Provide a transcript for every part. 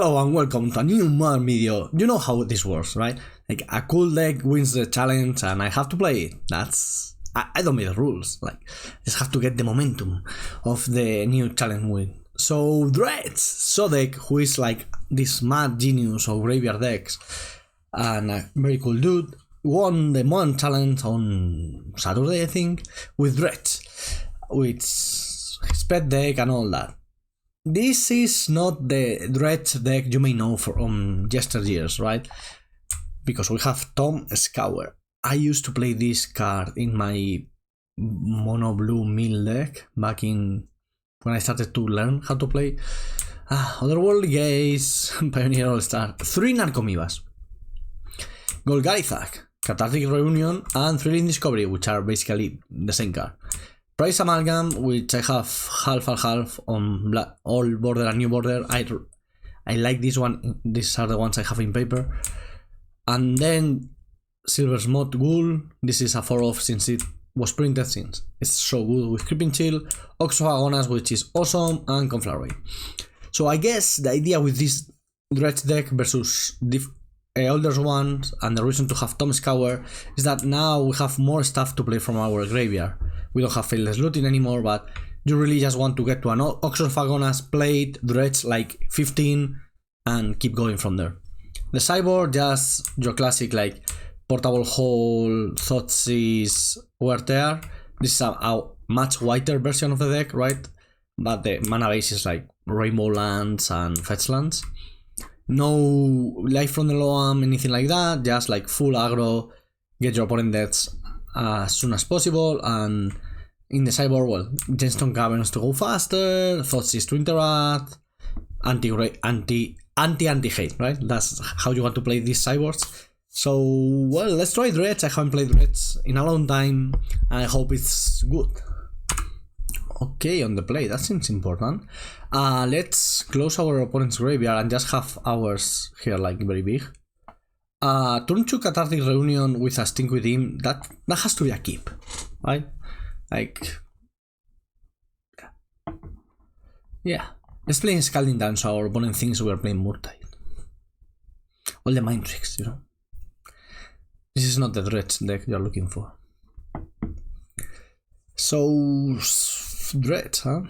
Hello and welcome to a new mod video. You know how this works, right? Like a cool deck wins the challenge and I have to play it. I don't make the rules. Like, just have to get the momentum of the new challenge win. So Dredge, Sodek, who is like this mad genius of graveyard decks and a very cool dude, won the mod challenge on Saturday, I think, with Dredge, with his pet deck and all that. This is not the Dredge deck you may know from yesteryears, right? Because we have Tome Scour. I used to play this card in my mono blue mill deck back in when I started to learn how to play. Otherworldly Gaze, Pioneer All-Star, 3 Narcomoebas, Golgari Thug, Cathartic Reunion, and Thrilling Discovery, which are basically the same card. Prized Amalgam, which I have half and half on old border and new border. I like this one. These are the ones I have in paper. And then Silversmote Ghoul. This is a 4-off since it was printed since. It's so good with Creeping Chill, Ox of Agonas, which is awesome, and Conflagrate. So I guess the idea with this Dredge deck versus older ones, and the reason to have Tome Scour, is that now we have more stuff to play from our graveyard. We don't have faithless looting anymore, but you really just want to get to an Ox of Agonas, play it, Dredge like 15, and keep going from there. The sideboard, just your classic like Portable Hole, Thoughtseeze, Wear Tear. This is a much whiter version of the deck, right? But the mana base is like Rainbow Lands and Fetch Lands. No life from the Loam, anything like that, just like full aggro, get your opponent deaths as soon as possible, and in the sideboard, well, Gemstone Caverns to go faster, Thoughtseize to interact, anti-hate, right? That's how you want to play these sideboards. So, well, let's try Dredge. I haven't played Dredge in a long time, and I hope it's good. Okay, on the play, that seems important. Let's close our opponent's graveyard and just have ours here, like, very big. Turn 2 Cathartic Reunion with a Stinkweed Imp, that has to be a keep, right? Like, yeah. Let's play Scalding Tarn so our opponent thinks we are playing Murtide. All the mind tricks, you know. This is not the Dredge deck you're looking for. So, Dredge, huh?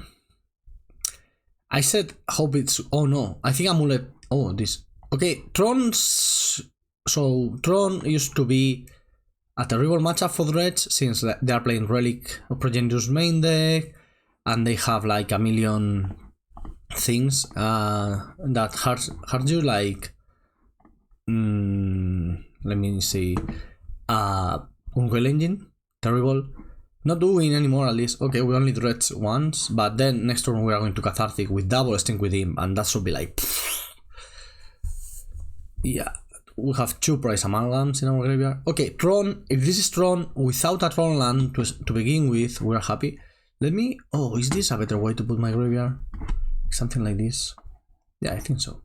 I said, hope it's, oh no, I think Amulet, oh, this. Okay, Tron's, so Tron used to be a terrible matchup for Dredge since they are playing Relic of Progenitor's main deck, and they have like a million things that hurt you, like let me see, Unreal Engine, terrible, not doing anymore at least. Okay, we only Dredge once, but then next turn we are going to Cathartic with double Stinkweed Imp, and that should be like yeah. We have 2 Prized Amalgams in our graveyard. Okay, Tron, if this is Tron without a Tron land to begin with, we are happy. Let me, oh, is this a better way to put my graveyard? Something like this. Yeah, I think so.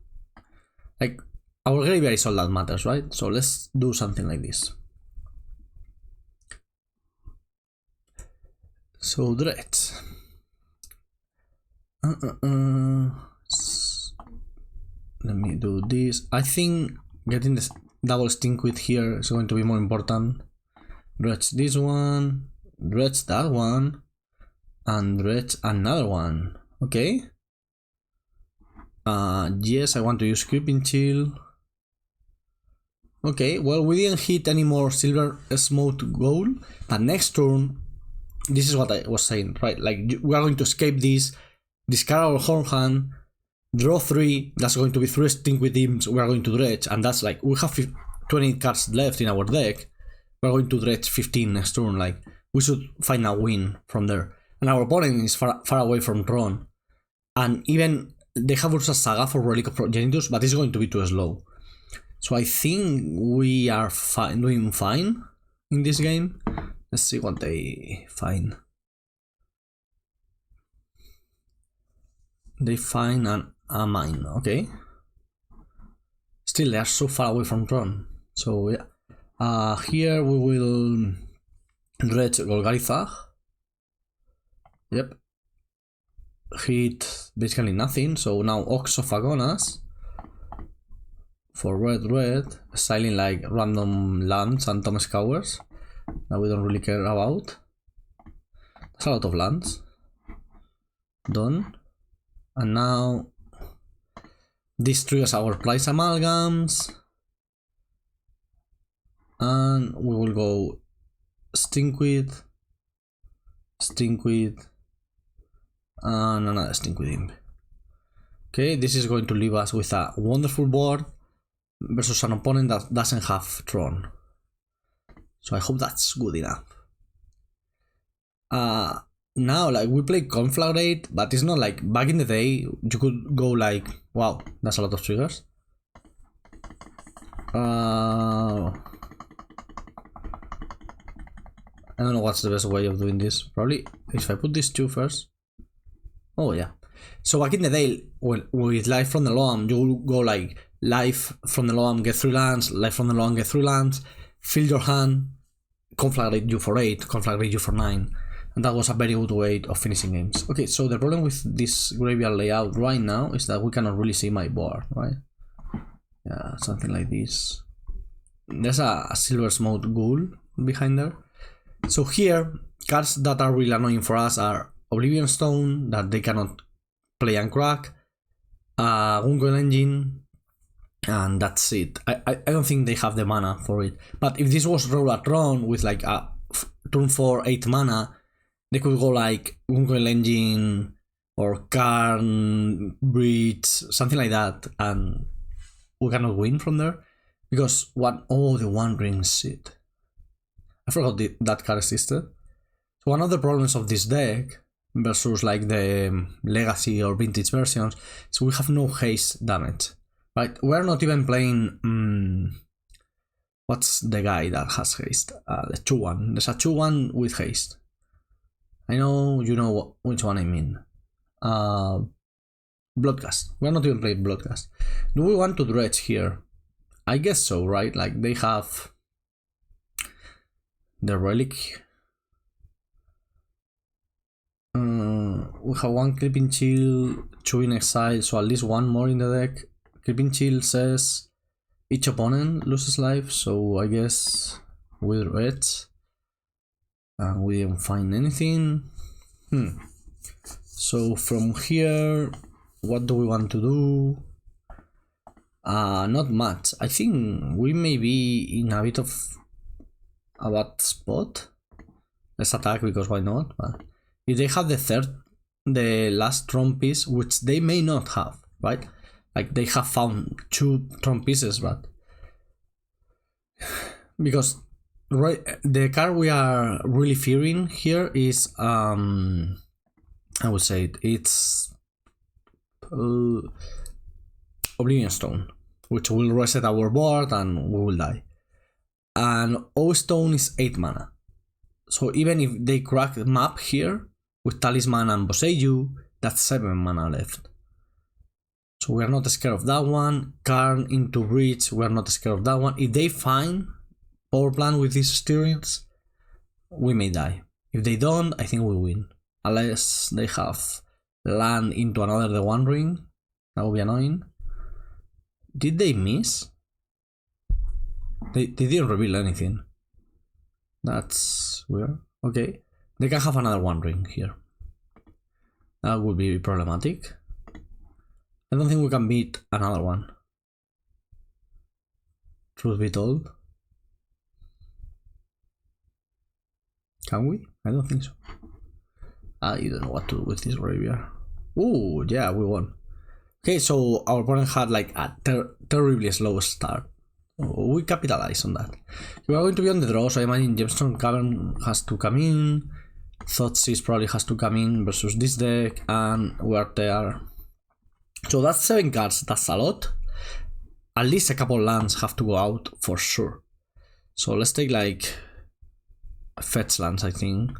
Like, our graveyard is all that matters, right? So let's do something like this. So, Dredge. Let me do this. I think getting this double Stinkweed here is going to be more important. Dredge this one, Dredge that one, and Dredge another one. Okay. Yes, I want to use Creeping Chill. Okay, well, we didn't hit any more Silversmote Ghoul, but next turn, this is what I was saying, right? Like, we are going to escape this, discard our Horn Hand, draw 3, that's going to be 3 Stinkweed Imps, we are going to Dredge, and that's like, we have 20 cards left in our deck, we are going to Dredge 15 next turn, like, we should find a win from there. And our opponent is far away from Tron, and even they have also a Saga for Relic of Progenitors, but it's going to be too slow. So I think we are doing fine in this game. Let's see what they find. They find a mine, okay. Still, they are so far away from Tron. So yeah. Here we will Dredge Golgari Thug. Yep. Hit basically nothing. So now Ox of Agonas. for red, styling like random lands and Tome Scours that we don't really care about. That's a lot of lands. Done. And now this triggers our Prized Amalgams. And we will go Stinkweed, and another Stinkweed Imp. Okay, this is going to leave us with a wonderful board versus an opponent that doesn't have Tron. So I hope that's good enough. Now, like, we play Conflagrate, but it's not like back in the day. You could go like, wow, that's a lot of triggers. I don't know what's the best way of doing this. Probably if I put these two first. Oh yeah. So back in the day, with Life from the Loam, you will go like Life from the Loam, get 3 lands, Life from the Loam, get 3 lands, fill your hand, Conflagrate you for 8, Conflagrate you for 9. And that was a very good way of finishing games. Okay, so the problem with this graveyard layout right now is that we cannot really see my board, right? Yeah, something like this. There's a Silversmote Ghoul behind there. So here, cards that are really annoying for us are Oblivion Stone, that they cannot play and crack, Gungo Engine, and that's it. I don't think they have the mana for it. But if this was roll a Tron with like a turn 4 8 mana, they could go like Gungo Engine or Karn, Breach, something like that, and we cannot win from there because the One Ring shit. I forgot that card existed. So one of the problems of this deck versus like the legacy or vintage versions is we have no haste damage, right? We're not even playing what's the guy that has haste? The 2-1. There's a 2-1 with haste. I know you know which one I mean. Bloodcast. We're not even playing Bloodcast. Do we want to dredge here? I guess so, right? Like they have the relic. We have 1 Creeping Chill, 2 in exile, so at least 1 more in the deck. Creeping Chill says each opponent loses life, so I guess we dredge. And we didn't find anything. So from here, what do we want to do? Not much. I think we may be in a bit of a bad spot. Let's attack because why not? But if they have the last Tron piece, which they may not have, right? Like they have found 2 Tron pieces, but because right, the card we are really fearing here is I would say it's Oblivion Stone, which will reset our board and we will die. And O Stone is 8 mana. So even if they crack the map here with Talisman and Boseiju, that's 7 mana left. So we are not scared of that one. Karn into Breach, we are not scared of that one. If they find power plant with these steerings, we may die. If they don't, I think we win. Unless they have land into another the One Ring, that would be annoying. Did they miss? They didn't reveal anything. That's weird. Okay, they can have another One Ring here. That would be problematic. I don't think we can beat another one. Truth be told. Can we? I don't think so. I don't know what to do with this graveyard. Ooh, yeah, we won. Okay, so our opponent had like a terribly slow start. We capitalize on that. We are going to be on the draw, so I imagine Gemstone Cavern has to come in. Thoughtseize probably has to come in versus this deck, and we are there. So that's 7 cards, that's a lot. At least a couple lands have to go out for sure. So let's take like fetch lands, I think.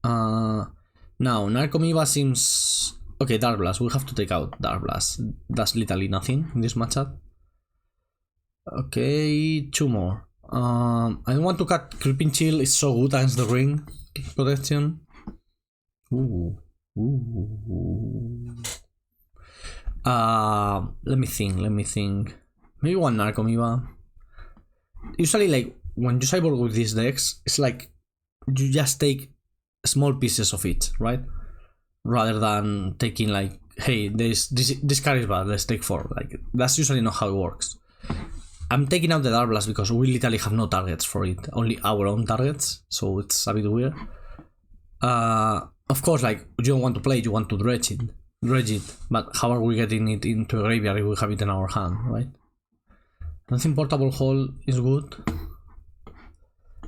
Now Narcomoeba seems okay. Darkblast, we have to take out Darkblast. That's literally nothing in this matchup. Okay, 2 more. I don't want to cut Creeping Chill, it's so good against the ring protection. Ooh. Let me think. Maybe one Narcomoeba. Usually, like, when you sideboard with these decks, it's like you just take small pieces of it, right? Rather than taking like, hey, this card is bad, let's take 4. Like, that's usually not how it works. I'm taking out the Darkblast because we literally have no targets for it, only our own targets, so it's a bit weird. Of course, like, you don't want to play it, you want to dredge it, but how are we getting it into a graveyard if we have it in our hand, right? I think Portable Hole is good.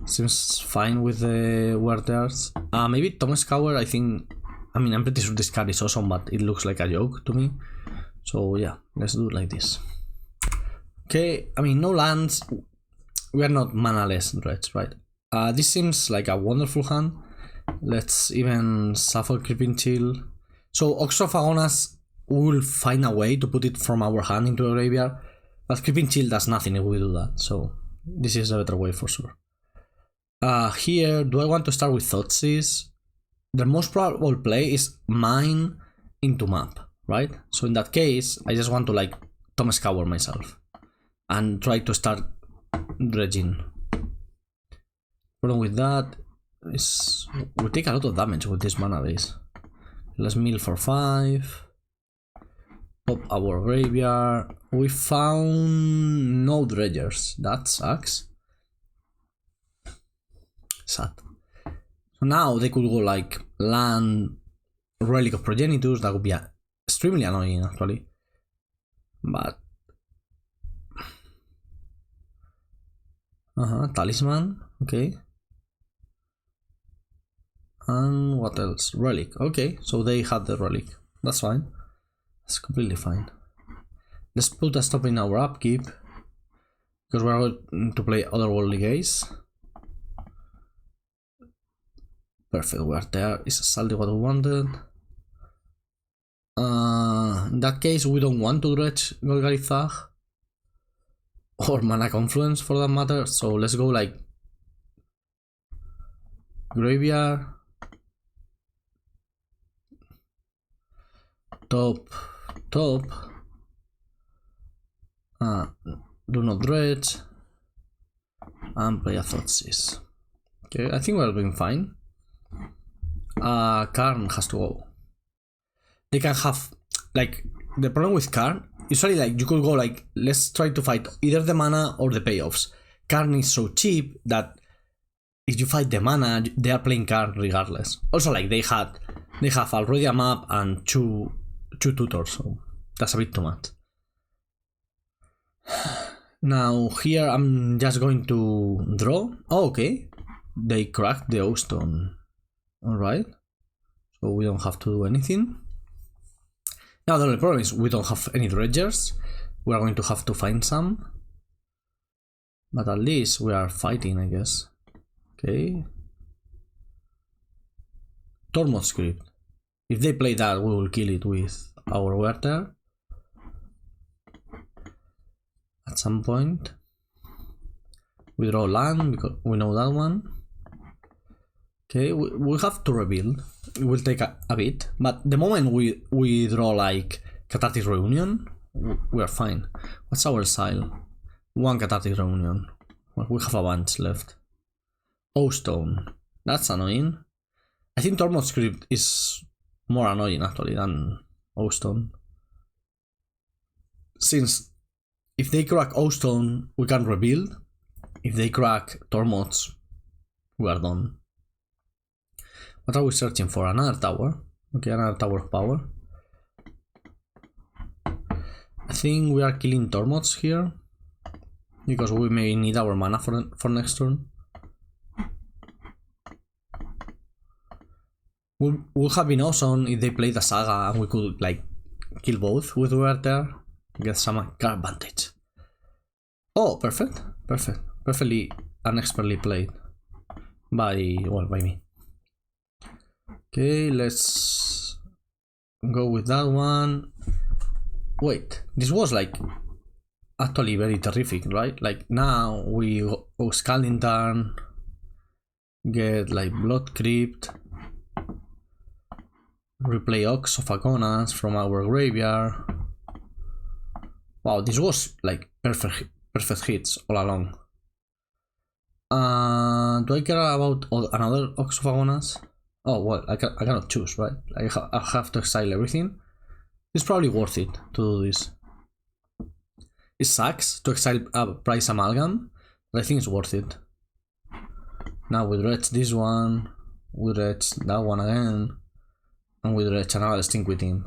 Seems fine with the Warders. Maybe Tome Scour, I'm pretty sure this card is awesome, but it looks like a joke to me. So yeah, let's do it like this. Okay, no lands. We are not mana-less Dredge, right? This seems like a wonderful hand. Let's even shuffle Creeping Chill. So Ox of Agonas, will find a way to put it from our hand into a graveyard, but Creeping Chill does nothing if we do that, so this is a better way for sure. Here, do I want to start with Thoughtseize? The most probable play is mine into map, right? So in that case, I just want to like Tome Scour myself and try to start dredging. Problem with that is we take a lot of damage with this mana base. Let's mill for 5. Pop our graveyard. We found no dredgers. That sucks. Sad. So now they could go like land Relic of Progenitors. That would be extremely annoying actually. But Talisman. Okay. And what else? Relic. Okay, so they had the Relic. That's fine. That's completely fine. Let's put a stop in our upkeep, because we're going to play Otherworldly Gaze. Perfect, we're there. It's exactly what we wanted. In that case, we don't want to dredge Golgari Thug or Mana Confluence for that matter, so let's go like graveyard, top, do not dredge, and play a Thoughtseize. Okay, I think we're doing fine. Karn has to go. They can have, like, the problem with Karn, usually like you could go like, let's try to fight either the mana or the payoffs. Karn is so cheap that if you fight the mana, they are playing Karn regardless. Also, like, they have already a map and two tutors, so that's a bit too much. Now here I'm just going to draw. Oh, okay, they cracked the O-Stone. Alright, so we don't have to do anything. Now the only problem is we don't have any dredgers. We are going to have to find some, but at least we are fighting, I guess. Okay, Tormod's Crypt. If they play that, we will kill it with our Werther at some point. We draw land because we know that one. Okay, we have to rebuild. It will take a bit, but the moment we draw like Cathartic Reunion, we are fine. What's our style? 1 Cathartic Reunion. Well, we have a bunch left. O-Stone. That's annoying. I think Tormod's Crypt is more annoying actually than O-Stone. Since if they crack O-Stone, we can rebuild. If they crack Tormod's, we are done. What are we searching for? Another tower. Okay, another tower of power. I think we are killing Tormod's here, because we may need our mana for next turn. Would have been awesome if they played the Saga and we could like kill both with Werther, get some card advantage. Oh, perfect. Perfectly and expertly played by me. Okay, let's go with that one. Wait, this was like actually very terrific, right? Like now we go Scalding Tarn, get like Blood Crypt, replay Ox of Agonas from our graveyard, Wow, this was like perfect hits all along. Do I care about another Ox of Agonas? Oh, well, I cannot choose, right? I have to exile everything. It's probably worth it to do this. It sucks to exile a Prized Amalgam, but I think it's worth it. Now we dredge this one, we dredge that one again, and we dredge another Stinkweed Imp.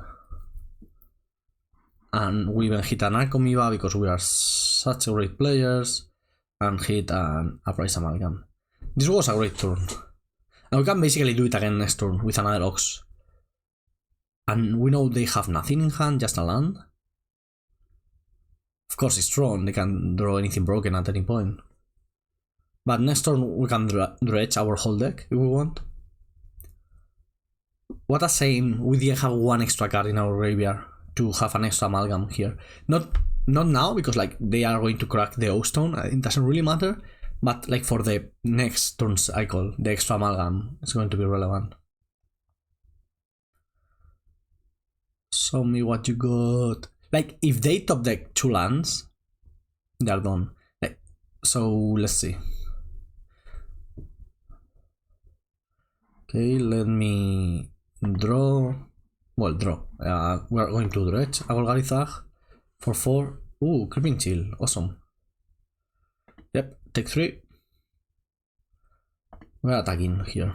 And we even hit a Narcomoeba because we are such great players, and hit a Prized Amalgam. This was a great turn. And we can basically do it again next turn with another Ox. And we know they have nothing in hand, just a land. Of course it's Tron, they can draw anything broken at any point. But next turn we can dredge our whole deck if we want. What a shame we didn't have one extra card in our graveyard to have an extra Amalgam here. Not now, because like they are going to crack the O-Stone, it doesn't really matter. But like for the next turn cycle, the extra Amalgam is going to be relevant. Show me what you got. Like if they top deck 2 lands, they're done. Like, so let's see. Okay, let me draw. Well, draw. We are going to dredge a Golgari Thug for 4. Ooh, Creeping Chill. Awesome. Yep, take 3. We're attacking here.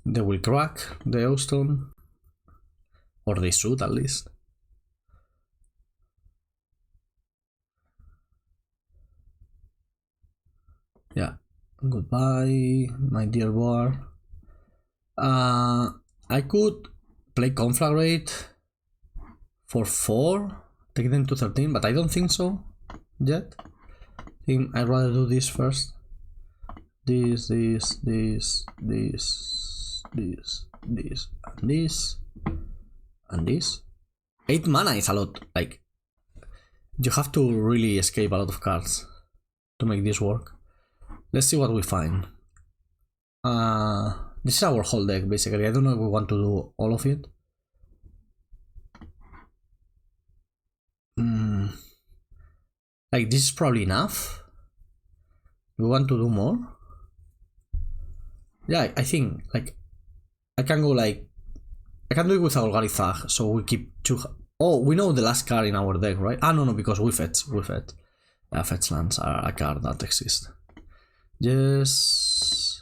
They will crack the O-Stone. Or they should at least. Yeah. Goodbye, my dear board. I could play Conflagrate for 4, take them to 13, but I don't think so yet. I think I'd rather do this first. This, and this. 8 mana is a lot. Like, you have to really escape a lot of cards to make this work. Let's see what we find. This is our whole deck basically. I don't know if we want to do all of it. Like this is probably enough. We want to do more. Yeah, I think like I can go like I can do it with a Golgari Thug, so we keep 2. Oh, we know the last card in our deck, right? Ah, no, because we fetch. Yeah, fetch lands are a card that exists. Yes.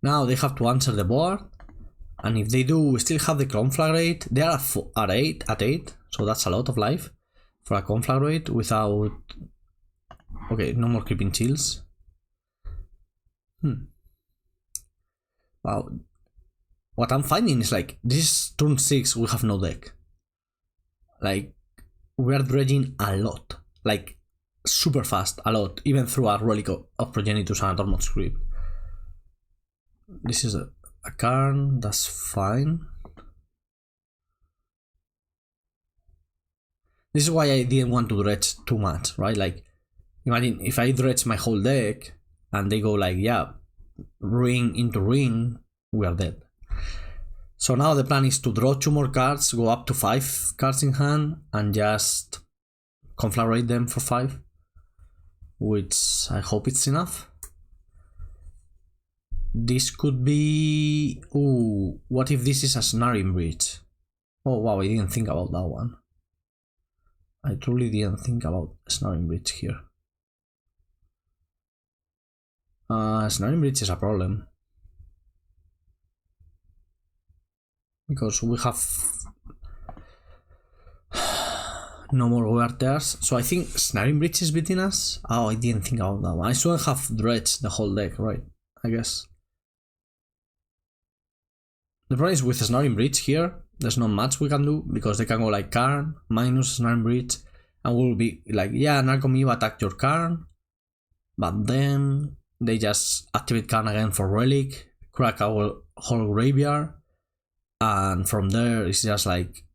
Now they have to answer the board, and if they do, we still have the Conflagrate. They are at 8, so that's a lot of life for a Conflagrate without. Okay, no more Creeping Chills. Wow. What I'm finding is like this is turn 6, we have no deck. Like we are dredging a lot, like super fast, a lot, even through a Relic of Progenitus and a Sacred Foundry. This is a card, that's fine. This is why I didn't want to dredge too much, right? Like, imagine if I dredge my whole deck and they go like, yeah, ring into ring, we are dead. So now the plan is to draw 2 more cards, go up to 5 cards in hand, and just Conflagrate them for 5. Which I hope it's enough. This could be... Ooh, what if this is a Snaring Bridge? Oh wow, I didn't think about that one. I truly didn't think about Snaring Bridge here. Snaring Bridge is a problem. Because we have no more weird tears. So I think Snaring Bridge is beating us. Oh, I didn't think about that one. I shouldn't have dredged the whole deck, right? I guess. The problem is with Snaring Bridge here, there's not much we can do because they can go like Karn minus Snaring Bridge, and we'll be like, yeah, Narcomoeba attack your Karn, but then they just activate Karn again for Relic, crack our whole graveyard, and from there it's just like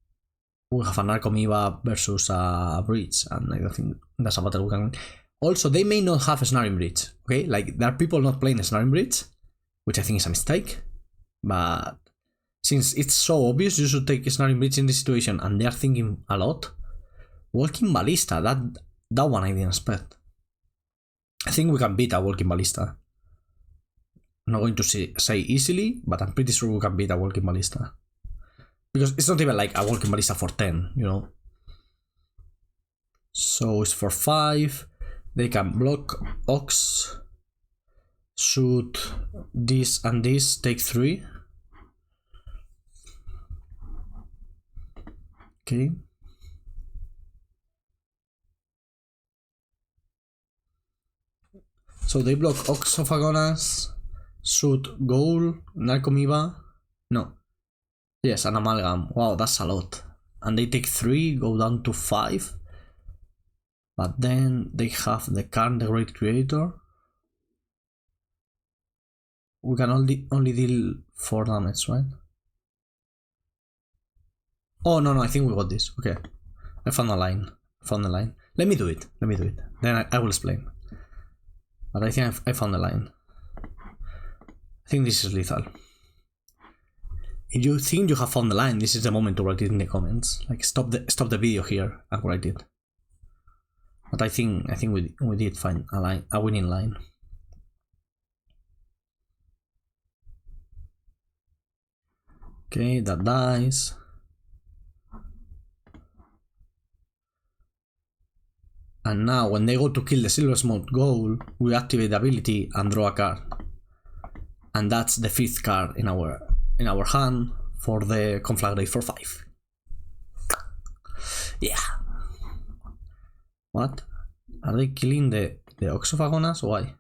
we have a Narcomoeba versus a Bridge, and I don't think that's a battle we can win. Also, they may not have a Snaring Bridge, okay? Like, there are people not playing a Snaring Bridge, which I think is a mistake, but since it's so obvious you should take a Snaring Bridge in this situation, and they are thinking a lot, Walking Ballista, that one I didn't expect. I think we can beat a Walking Ballista. I'm not going to say easily, but I'm pretty sure we can beat a Walking Ballista. Because it's not even like a Walking Ballista for 10, you know. So it's for 5. They can block Ox, shoot this and this, take 3. Okay. So they block Ox of Agonas, shoot Ghoul, Narcomoeba. No. Yes, an Amalgam. Wow, that's a lot. And they take 3, go down to 5. But then they have the Karn, the Great Creator. We can only deal 4 damage, right? Oh, no, I think we got this. Okay. I found a line. Let me do it. Then I will explain. But I think I found the line. I think this is lethal. If you think you have found the line, this is the moment to write it in the comments. Like, stop the video here and write it. But I think we did find a winning line. Okay, that dies. And now when they go to kill the Silversmote Ghoul, we activate the ability and draw a card. And that's the 5th card in our hand for the Conflagrate for 5. Yeah. What? Are they killing the Ox of Agonas? Why?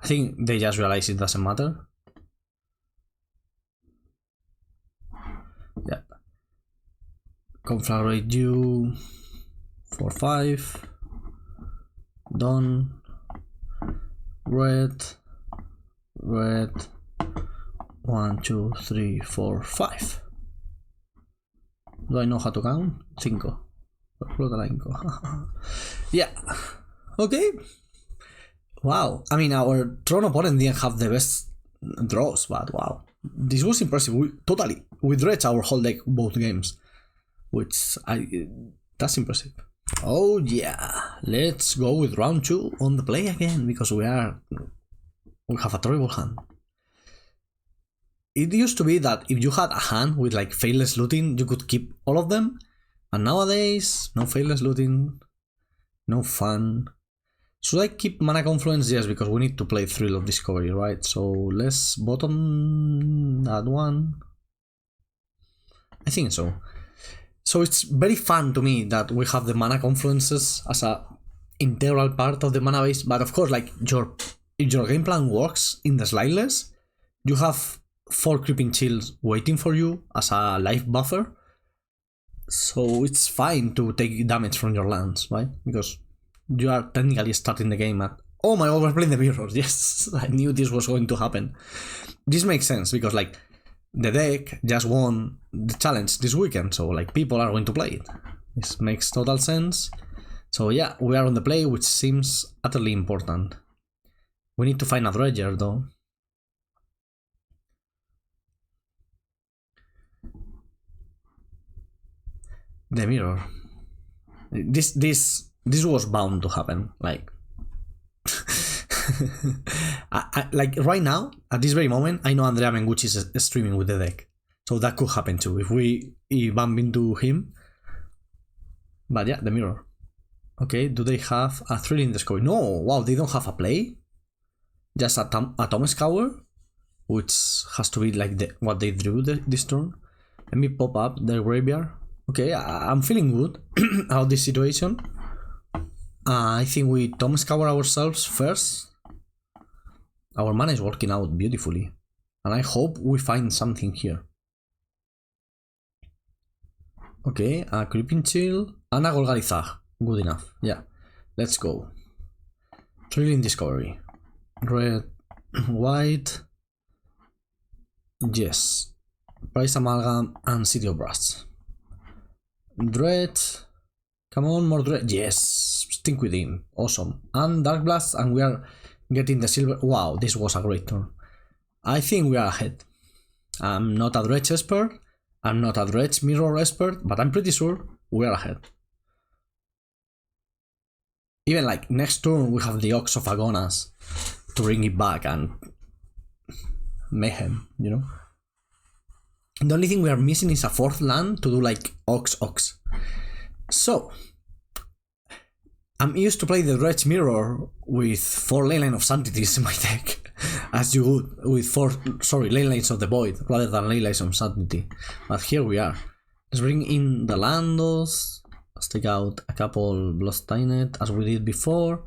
I think they just realize it doesn't matter. Yep. Conflagrate you for 5. Done. Red. 1, 2, 3, 4, 5. Do I know how to count? 5. Yeah. Okay. Wow. I mean, our Tron opponent didn't have the best draws, but wow. This was impressive. We dredged our whole deck both games. That's impressive. Oh yeah. Let's go with round 2 on the play again, because we have a terrible hand. It used to be that if you had a hand with like Faithless Looting, you could keep all of them. And nowadays, no Faithless Looting, no fun. Should I keep Mana Confluence? Yes, because we need to play Thrill of Discovery, right? So let's bottom that one. I think so. So it's very fun to me that we have the Mana Confluences as a integral part of the mana base. But of course, like if your game plan works in the Slideless, you have 4 Creeping Chills waiting for you as a life buffer. So it's fine to take damage from your lands, right? Because you are technically starting the game at... Oh my god, we're playing the mirrors. Yes, I knew this was going to happen. This makes sense because like the deck just won the challenge this weekend, so like people are going to play it. This makes total sense. So yeah, we are on the play, which seems utterly important. We need to find a Dredger though. The mirror. This was bound to happen. Like, like right now, at this very moment, I know Andrea Mengucci is streaming with the deck, so that could happen too if we bump into him. But yeah, the mirror. Okay, do they have a Thrill in the Scour? No, wow, they don't have a play. Just a Tome Scour, which has to be like what they drew this turn. Let me pop up their graveyard. Okay, I'm feeling good about this situation. I think we Tome Scour ourselves first. Our mana is working out beautifully. And I hope we find something here. Okay, a Creeping Chill and a Golgari Thug. Good enough. Yeah, let's go. Thrilling Discovery. Red, white. Yes. Prized Amalgam and City of Brass. Dredge. Come on, more Dredge. Yes, Stinkweed Imp. Awesome. And Darkblast, and we are getting the silver. Wow, this was a great turn. I think we are ahead. I'm not a Dredge expert. I'm not a Dredge mirror expert, but I'm pretty sure we are ahead. Even like next turn, we have the Ox of Agonas to bring it back and mayhem, you know. The only thing we are missing is a fourth land to do like Ox. So, I'm used to play the Dredge Mirror with 4 Leyline of Sanctities in my deck, as you would with 4, Leylines of the Void rather than Leylines of Sanctity. But here we are. Let's bring in the Landos. Let's take out a couple Bloodstained as we did before,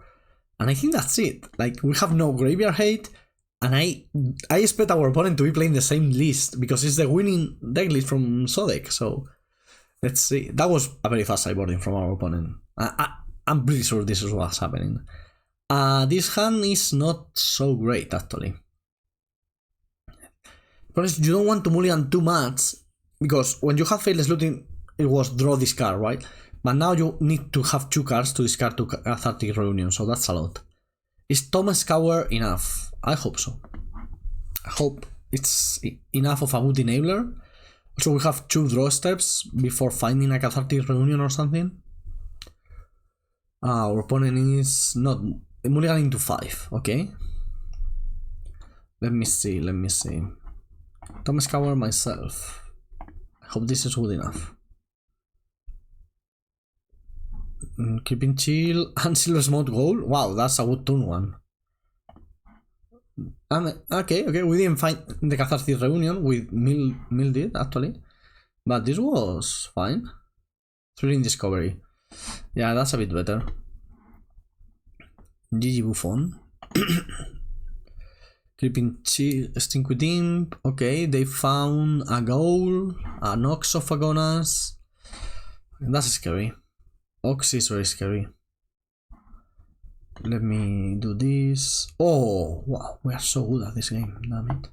and I think that's it. Like, we have no graveyard hate. And I expect our opponent to be playing the same list because it's the winning deck list from Sodek. So let's see. That was a very fast sideboarding from our opponent. I'm pretty sure this is what's happening. This hand is not so great actually. Because you don't want to mulligan too much, because when you have Faithless Looting, it was draw this card, right? But now you need to have 2 cards to discard to Cathartic Reunion, so that's a lot. Is Tome Scour enough? I hope so. I hope it's enough of a good enabler. Also, we have 2 draw steps before finding a Cathartic Reunion or something. Our opponent is not mulliganing to 5, okay? Let me see. Tome Scour myself. I hope this is good enough. Keeping Chill and Silversmote Ghoul. Wow, that's a good turn one. Okay, we didn't find the Cathartic Reunion with Mill did actually, but this was fine. Thrilling Discovery. Yeah, that's a bit better. GG Buffon. Creeping Chill, Stinkweed Imp. Okay, they found a Ghoul, an Ox of Agonas. That's scary. Ox is very scary. Let me do this. Oh, wow, we are so good at this game, damn it.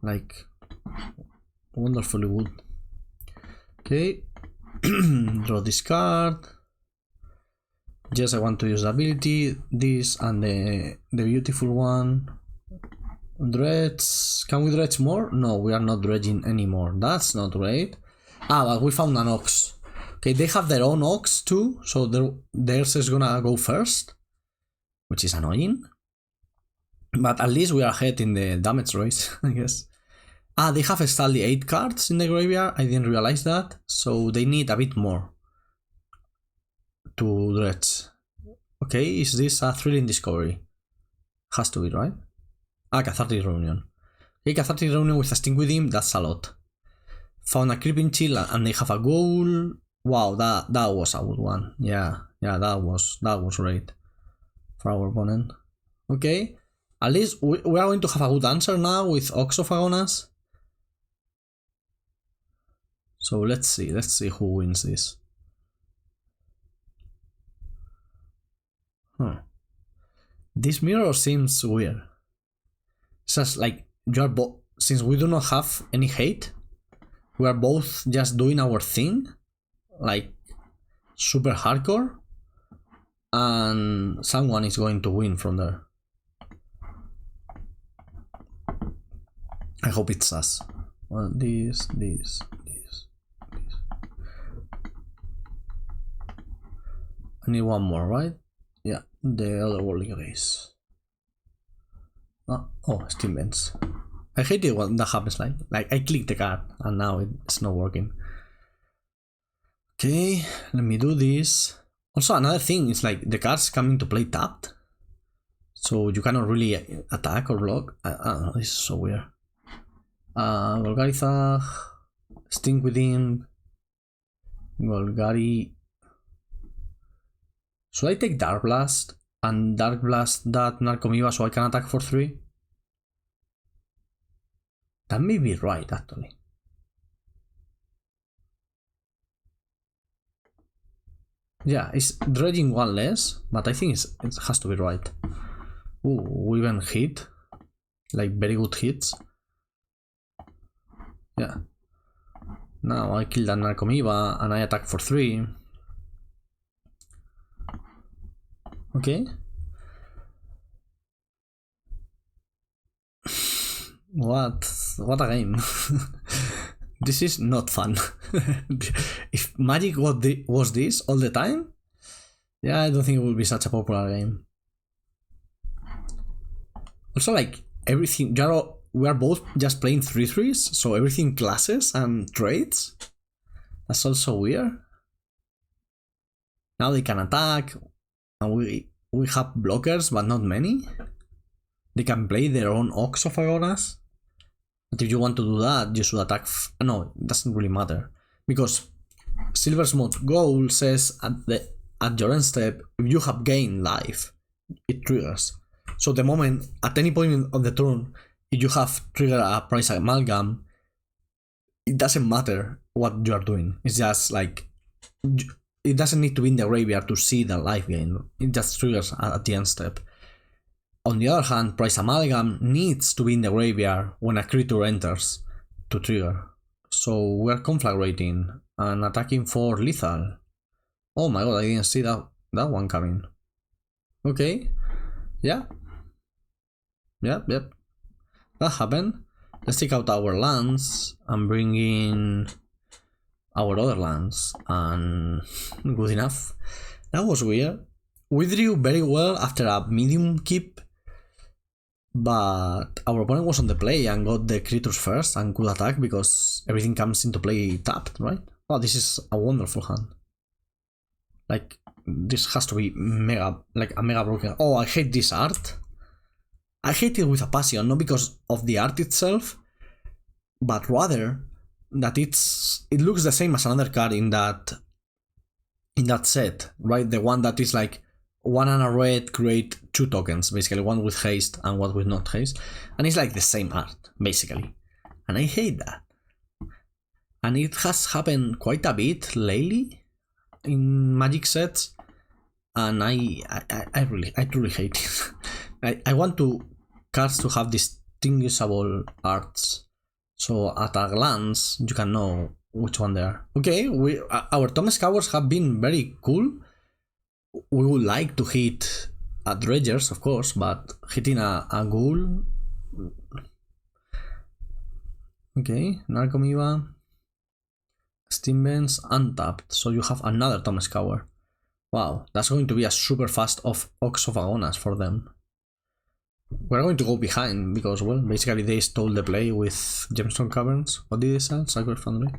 Like, wonderfully good. Okay, draw this card. Yes, I want to use the ability, this and the beautiful one. Dredge. Can we dredge more? No, we are not dredging anymore. That's not great. But we found an Ox. Okay, they have their own Ox too, so theirs is gonna go first, which is annoying. But at least we are ahead in the damage race, I guess. They have installed 8 cards in the graveyard, I didn't realize that, so they need a bit more to dredge. Okay, is this a Thrilling Discovery? Has to be, right? Cathartic Reunion. Okay, Cathartic Reunion with a Stinkweed Imp, that's a lot. Found a Creeping Chill and they have a Ghoul. Wow, that was a good one. Yeah, that was great for our opponent. Okay, at least we are going to have a good answer now with Ox of Agonas. So let's see who wins this. This mirror seems weird. It's just like you are both, since we do not have any hate, we are both just doing our thing, like super hardcore, and someone is going to win from there. I hope it's us. Well, this. I need one more, right? Yeah, the Otherworldly Gaze. Oh, Steam Vents. I hate it when that happens, like I click the card and now it's not working. Okay, let me do this. Also, another thing is like the cards come into play tapped, so you cannot really attack or block. I don't know, this is so weird. Golgari Thug, Stinkweed Imp, Golgari. Should I take Darkblast and Darkblast that Narcomoeba so I can attack for 3? That may be right, actually. Yeah, it's dredging 1 less, but I think it has to be right. Ooh, we even hit. Like, very good hits. Yeah. Now I kill that Narcomoeba and I attack for 3. Okay. What a game. This is not fun. If Magic was this all the time, yeah, I don't think it would be such a popular game. Also, like, everything, we are both just playing 3/3s, so everything classes and trades. That's also weird. Now they can attack, and we have blockers, but not many. They can play their own Ox of Agonas. But if you want to do that, you should attack. No, it doesn't really matter. Because Silversmote Ghoul says at your end step, if you have gained life, it triggers. So the moment, at any point of the turn, if you have triggered a Prized Amalgam, it doesn't matter what you are doing. It's just like, it doesn't need to be in the graveyard to see the life gain. It just triggers at the end step. On the other hand, Prized Amalgam needs to be in the graveyard when a creature enters to trigger. So we're conflagrating and attacking for lethal. Oh my god, I didn't see that one coming. Okay. Yeah. Yep. That happened. Let's take out our lands and bring in our other lands. And good enough. That was weird. We drew very well after a medium keep, but our opponent was on the play and got the creatures first and could attack because everything comes into play tapped, right? Oh, this is a wonderful hand. Like, this has to be mega, like a mega broken. Oh, I hate this art. I hate it with a passion, not because of the art itself, but rather that it looks the same as another card in that set, right? The one that is like 1 and a red, create 2 tokens, basically, one with haste and one with not haste, and it's like the same art, basically, and I hate that. And it has happened quite a bit lately in Magic sets, and I truly hate it. I want cards to have distinguishable arts, so at a glance you can know which one they are. Okay, our Tome Scours have been very cool. We would like to hit a Dredgers, of course, but hitting a Ghoul. Okay, Narcomoeba, Steambends, untapped, so you have another Tome Scour. Wow, that's going to be a super fast Ox of Agonas for them. We're going to go behind because, well, basically they stole the play with Gemstone Caverns. What did they sell? Sacred Foundry.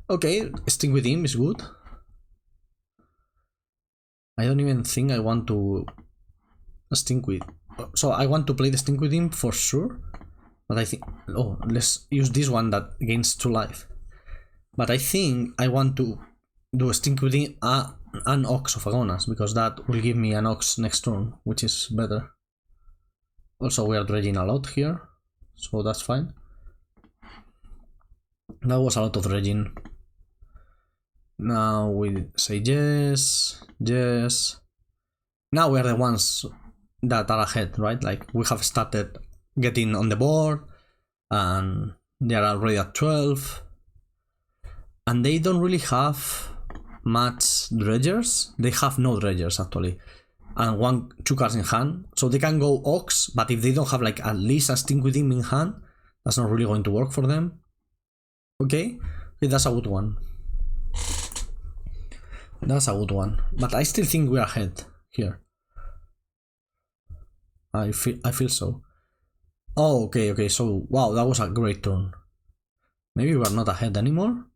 Okay, Stinkweed Imp is good. I don't even think I want to Stinkweed. So I want to play the Stinkweed Imp for sure. But I think, oh, let's use this one that gains 2 life. But I think I want to do a Stinkweed Imp and Ox of Agonas, because that will give me an Ox next turn, which is better. Also, we are dredging a lot here, so that's fine. That was a lot of dredging. Now we say yes. Now we are the ones that are ahead, right? Like, we have started getting on the board, and they are already at 12. And they don't really have much dredgers. They have no dredgers, actually. And 2 cards in hand. So they can go Ox, but if they don't have like at least a Stinkweed Imp in hand, that's not really going to work for them. Okay, that's a good one. That's a good one. But I still think we're ahead here. I feel so. Oh, okay, so wow, that was a great turn. Maybe we're not ahead anymore.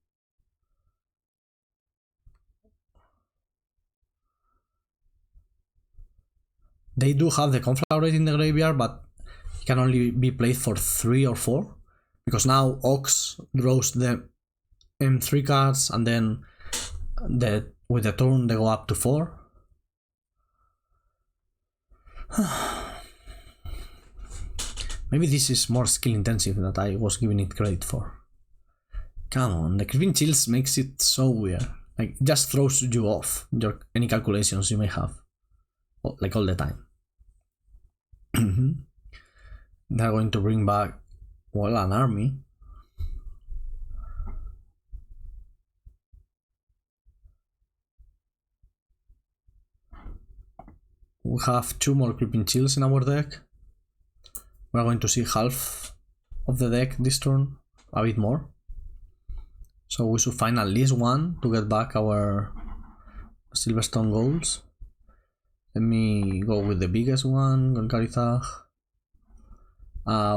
They do have the Conflagrate in the graveyard, but it can only be played for 3 or 4. Because now Ox draws the M3 cards, and then with the turn they go up to 4. Maybe this is more skill intensive than I was giving it credit for. Come on, the Creeping Chills makes it so weird. Like, it just throws you off any calculations you may have. Like, all the time. They're going to bring back, well, an army. We have 2 more Creeping Chills in our deck. We're going to see half of the deck this turn, a bit more. So we should find at least one to get back our Silverstone Ghouls. Let me go with the biggest one, Golgari Thug.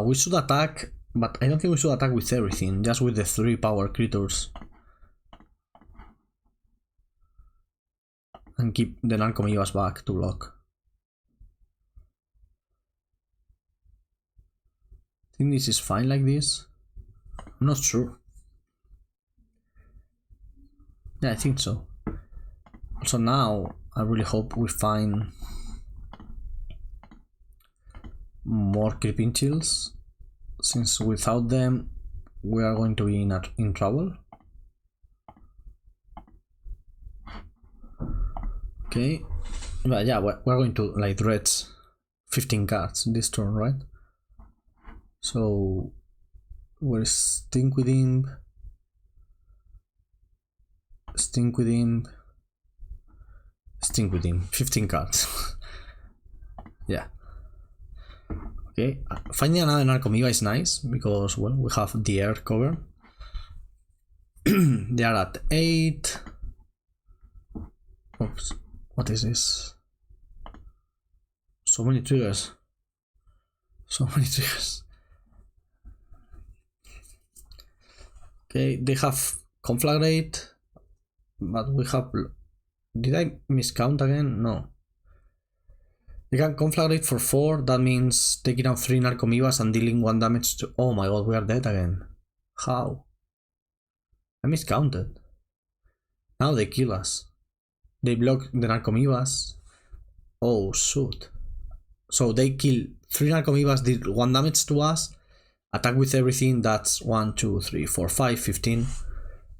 We should attack, but I don't think we should attack with everything, just with the 3 power creatures. And keep the Narcomoebas back to block. I think this is fine like this. I'm not sure. Yeah, I think so. Also now, I really hope we find more Creeping Chills, since without them we are going to be in trouble. Okay, but yeah, we're going to like dredge 15 cards this turn, right? So where's Stinkweed Imp? Stinkweed Imp, 15 cards. Yeah. Okay, finding another Narcomoeba is nice because, well, we have the air cover. They are at 8. Oops, what is this? So many triggers. So many triggers. Okay, they have Conflagrate, but we have... Did I miscount again? No. We can Conflagrate for 4, that means taking out 3 Narcomoebas and dealing 1 damage to... Oh my god, we are dead again. How? I miscounted. Now they kill us. They block the Narcomoebas. Oh shoot. So they kill 3 Narcomoebas, deal 1 damage to us, attack with everything, that's 1, 2, 3, 4, 5, 15.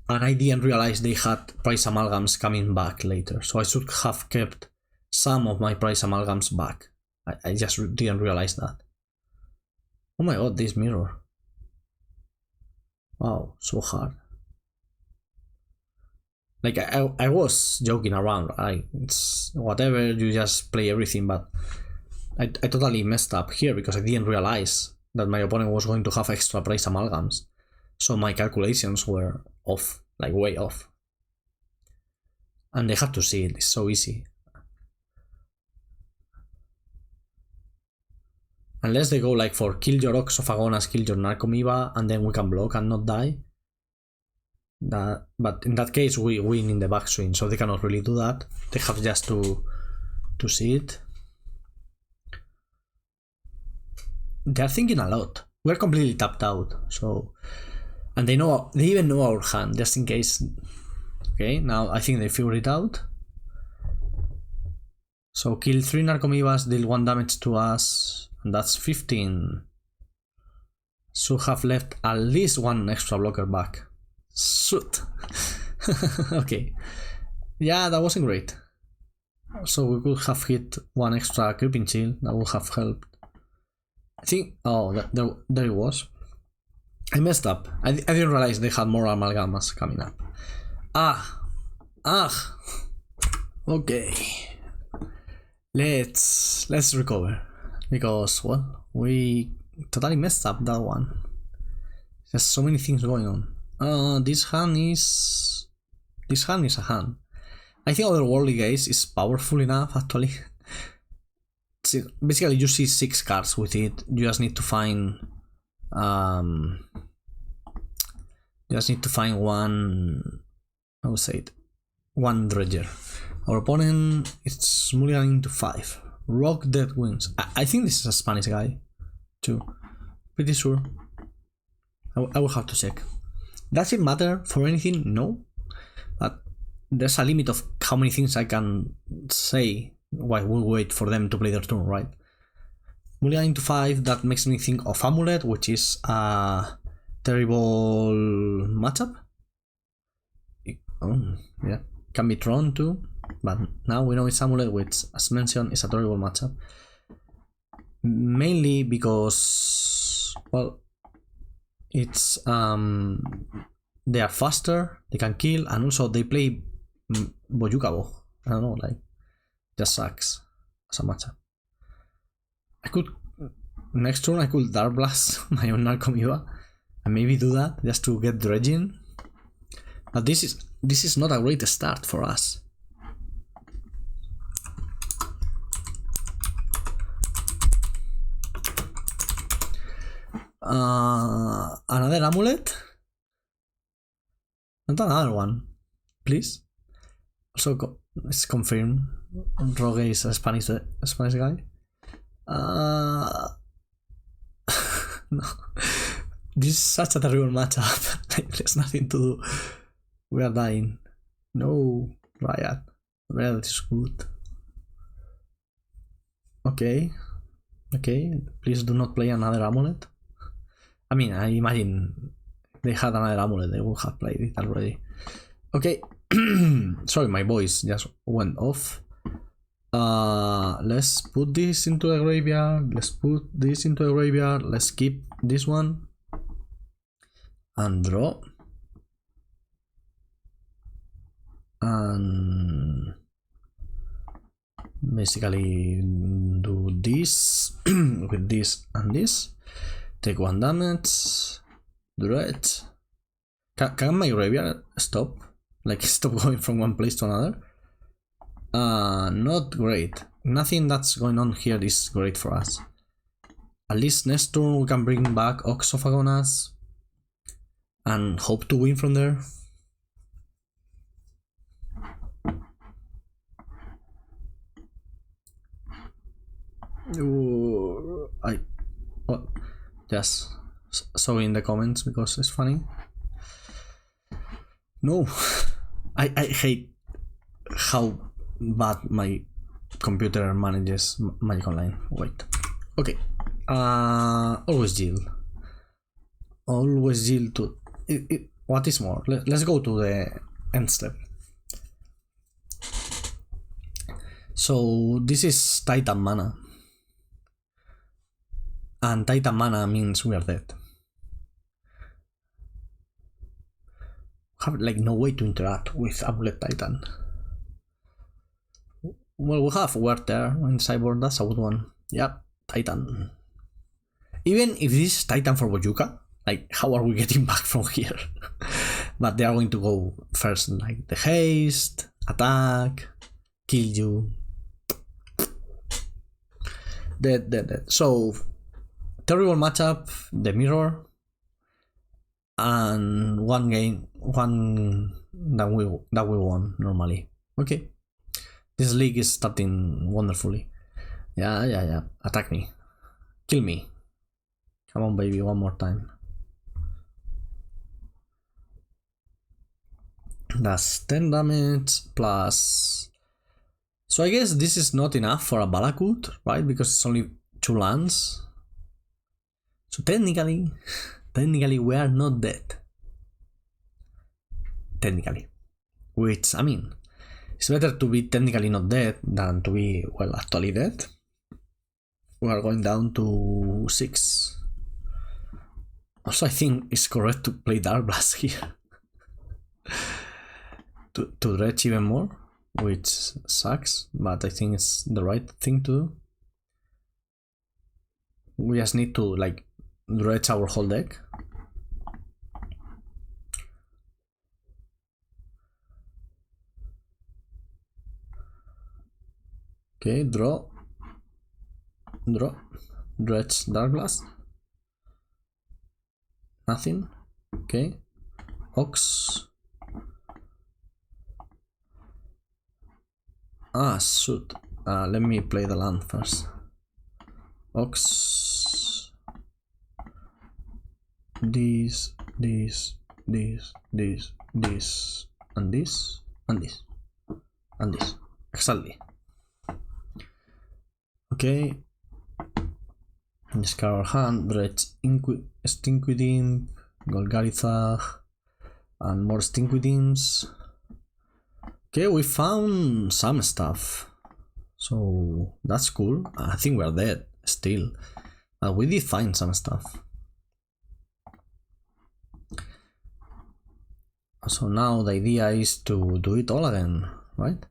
And I didn't realize they had Prized Amalgams coming back later, so I should have kept some of my Prized Amalgams back. I just didn't realize that. Oh my god, this mirror. Wow, so hard. Like, I was joking around, right? It's whatever, you just play everything, but I totally messed up here because I didn't realize that my opponent was going to have extra Prized Amalgams. So my calculations were off, like way off. And they have to see it, it's so easy. Unless they go like for kill your Ox of Agonas, kill your Narcomoeba, and then we can block and not die. But in that case we win in the backswing, so they cannot really do that. They have just to see it. They are thinking a lot. We're completely tapped out, so... And they even know our hand, just in case. Okay, now I think they figured it out. So kill 3 Narcomoebas, deal 1 damage to us, and that's 15. Should have left at least 1 extra blocker back. Shoot. Okay. Yeah, that wasn't great. So we could have hit 1 extra Creeping Chill, that would have helped. I think... Oh, there it was. I messed up. I didn't realize they had more Amalgamas coming up. Okay. Let's recover. Because, well, we totally messed up that one. There's so many things going on. This hand is a hand. I think Otherworldly Gaze is powerful enough, actually. See, basically, you see 6 cards with it. You just need to find... one... I would say it. 1 Dredger. Our opponent is mulliganing to 5. Rock Dead wins. I think this is a Spanish guy, too. Pretty sure. I will have to check. Does it matter for anything? No. But there's a limit of how many things I can say while we wait for them to play their turn, right? Mulliganing to 5, that makes me think of Amulet, which is a terrible matchup. Oh, yeah. Can be Tron too, but now we know it's Amulet, which, as mentioned, is a terrible matchup. Mainly because, well, it's they are faster, they can kill, and also they play Boyukabo. I don't know, like, just sucks. as a matchup. I could next turn I could Darkblast my own Narcomoeba and maybe do that just to get dredging. But this is not a great start for us. Another amulet? Not another one, please. Also, it's confirmed. Rogue is a Spanish guy. No, this is such a terrible matchup. Like, there's nothing to do. We are dying. No, Riot. Riot is good. Okay. Please do not play another amulet. I mean, I imagine they had another amulet, they would have played it already. Okay. Sorry, my voice just went off. Let's put this into the graveyard. Let's keep this one and draw. And basically do this with this and this. Take 1 damage. Dredge. Can my graveyard stop? Like, stop going from one place to another? Not great. Nothing that's going on here is great for us. At least next turn we can bring back Ox of Agonas and hope to win from there. Just saw in the comments because it's funny. No, I hate how bad my computer manages Magic Online. Wait, okay. Always yield to it. What is more? Let's go to the end step. So this is Titan Mana, and Titan Mana means we are dead. Have like no way to interact with Amulet Titan. Well, we have Word there in sideboard. That's a good one. Yep, Titan. Even if this is Titan for Bojuka, like, how are we getting back from here? But they are going to go first, like the haste, attack, kill you. Dead. So terrible matchup, the mirror, and one that we won normally. Okay, this league is starting wonderfully. Yeah. Attack me, kill me. Come on, baby, one more time. That's 10 damage plus. So I guess this is not enough for a Balakut, right? Because it's only 2 lands. So technically we are not dead. Technically. Which, I mean, it's better to be technically not dead than to be, well, actually dead. We are going down to 6. Also, I think it's correct to play Darkblast here. to dredge even more, which sucks, but I think it's the right thing to do. We just need to, like, dredge our whole deck. Okay, draw, dredge Darkblast. Nothing. Okay, Ox. Shoot. Let me play the land first. Ox. This, and this, and this, and this. Exactly. Okay. Discard our hand, Dredge Stinkweed Imp, Golgari Thug, and more Stinkweed Imps. Okay, we found some stuff, so that's cool. I think we're dead still, but we did find some stuff. So now the idea is to do it all again, right?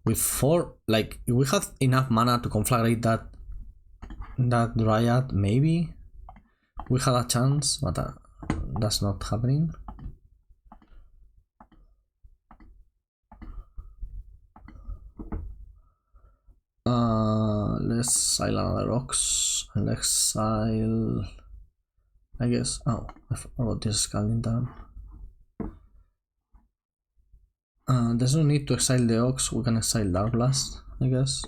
with 4, like, if we have enough mana to conflagrate that Dryad, maybe we had a chance, but that's not happening. Let's exile another Ox. I'll exile, I guess. Oh, I forgot this Scalding Tarn. There's no need to exile the Ox. We can exile Darkblast, I guess.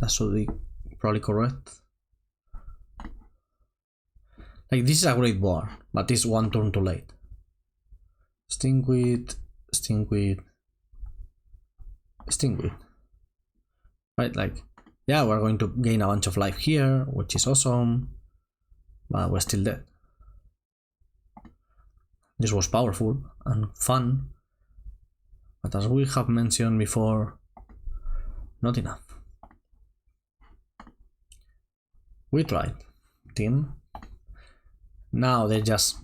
That should be probably correct. Like, this is a great board, but it's one turn too late. Stinkweed. Right, like, yeah, we're going to gain a bunch of life here, which is awesome, but we're still dead. This was powerful and fun, but as we have mentioned before, not enough. We tried, team. Now they just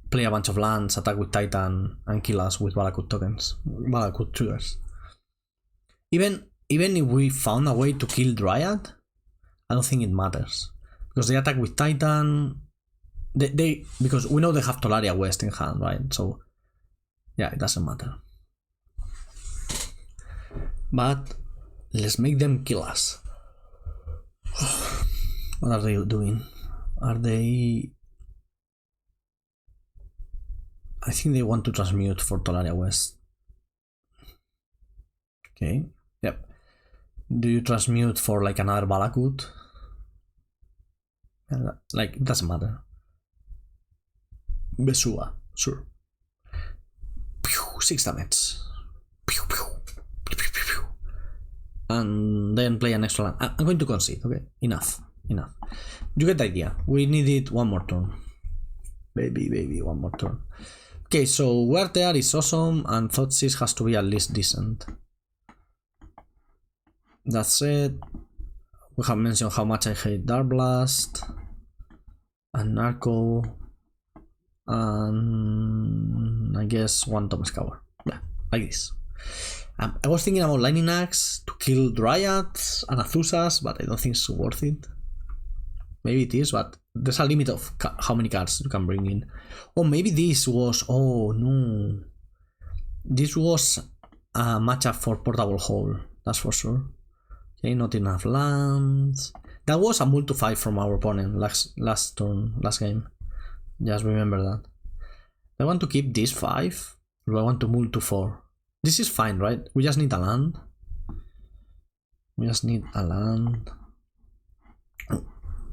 play a bunch of lands, attack with Titan, and kill us with Valakut tokens, Valakut triggers. Even if we found a way to kill Dryad, I don't think it matters. Because they attack with Titan, because we know they have Tolaria West in hand, right? So, yeah, it doesn't matter. But, let's make them kill us. What are they doing? Are they... I think they want to transmute for Tolaria West. Okay, yep. Do you transmute for like another Valakut? Like, it doesn't matter. Besua, sure. 6 damage. And then play an extra land. I'm going to concede, okay? Enough. You get the idea. We needed one more turn. Baby, one more turn. Okay, so Where There is awesome, and Thoughtseize has to be at least decent. That's it. We have mentioned how much I hate Darkblast and Narco, and I guess one Tome Scour. Yeah, like this. I was thinking about Lightning Axe to kill Dryads and Azusa's, but I don't think it's worth it. Maybe it is, but there's a limit of how many cards you can bring in. Or maybe this was... Oh no. This was a matchup for Portable Hole, that's for sure. Okay, not enough lands. That was a mult to 5 from our opponent last turn, last game. Just remember that. Do I want to keep this 5? Or do I want to mult to 4? This is fine, right? We just need a land.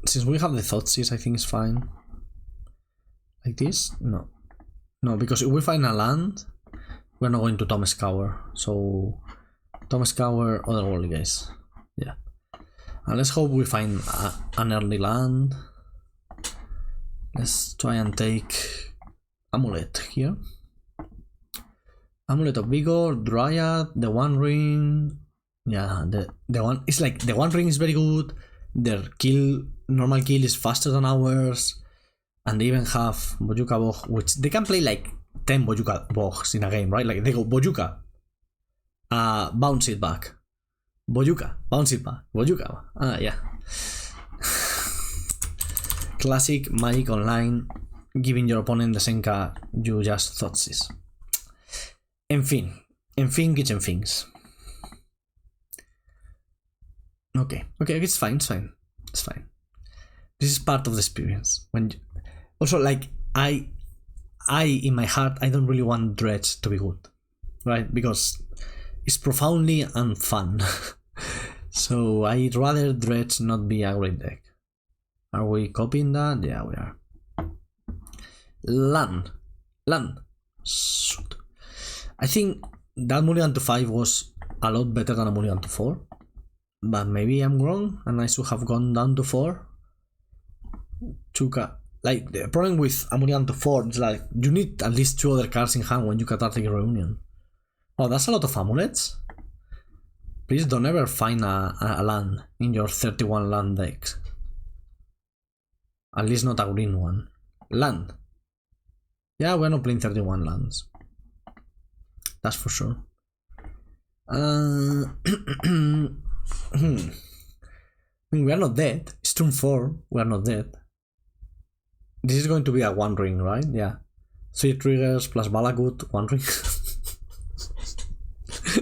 Since we have the Thoughtseize, I think it's fine. Like this? No. No, because if we find a land, we're not going to Tome Scour. So, Tome Scour, Otherworldly Gaze. Yeah. And let's hope we find an early land. Let's try and take Amulet here. Amulet of Vigor, Dryad, the One Ring. Yeah, the one. It's like the One Ring is very good. Their normal kill is faster than ours, and they even have Bojuka Bog, which they can play like 10 Bojuka Bogs in a game, right? Like they go Bojuka, bounce it back, Bojuka, bounce it back, Bojuka. Yeah. Classic Magic Online, giving your opponent the same card you just Thoughtseize. En fin, kitchen things. Okay, it's fine. This is part of the experience. Also, like, I in my heart, I don't really want Dredge to be good, right? Because it's profoundly unfun. So I'd rather Dredge not be a great deck. Are we copying that? Yeah, we are. Land. Shoot. I think that Mulligan to 5 was a lot better than a Mulligan to 4. But maybe I'm wrong and I should have gone down to 4. Chuka. Like, the problem with a Mulligan to 4 is like, you need at least 2 other cards in hand when you Cathartic Reunion. Oh, that's a lot of amulets. Please don't ever find a land in your 31 land deck. At least not a green one. Land. Yeah, we're not playing 31 lands. That's for sure. We are not dead. It's turn 4. We are not dead. This is going to be a 1 ring, right? Yeah. 3 triggers plus Balagut, 1 ring.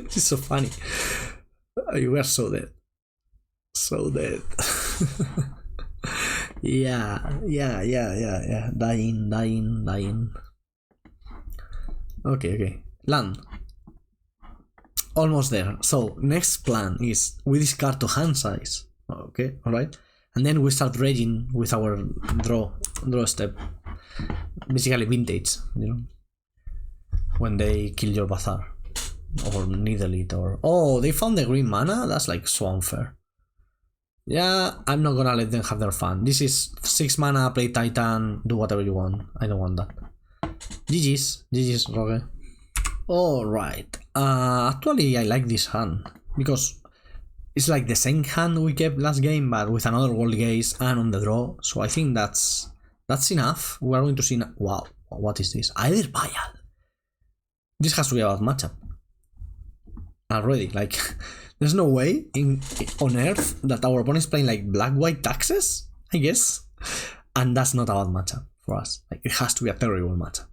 It's so funny. You were so dead. So dead. Yeah. Dying. Okay. Land. Almost there. So next plan is we discard to hand size. Okay, alright. And then we start dredging with our draw step. Basically vintage, you know. When they kill your Bazaar. Or needle it or... Oh, they found the green mana? That's like so unfair. Yeah, I'm not gonna let them have their fun. This is 6 mana, play Titan, do whatever you want. I don't want that. GG's, Rogue. Alright. Actually, I like this hand. Because it's like the same hand we kept last game, but with another Otherworldly Gaze and on the draw. So I think that's enough. We're going to see... Wow, what is this? Either Bayal. This has to be a bad matchup. Already, like... There's no way on Earth that our opponent is playing like black-white taxes, I guess. And that's not a bad matchup for us. Like, it has to be a terrible matchup.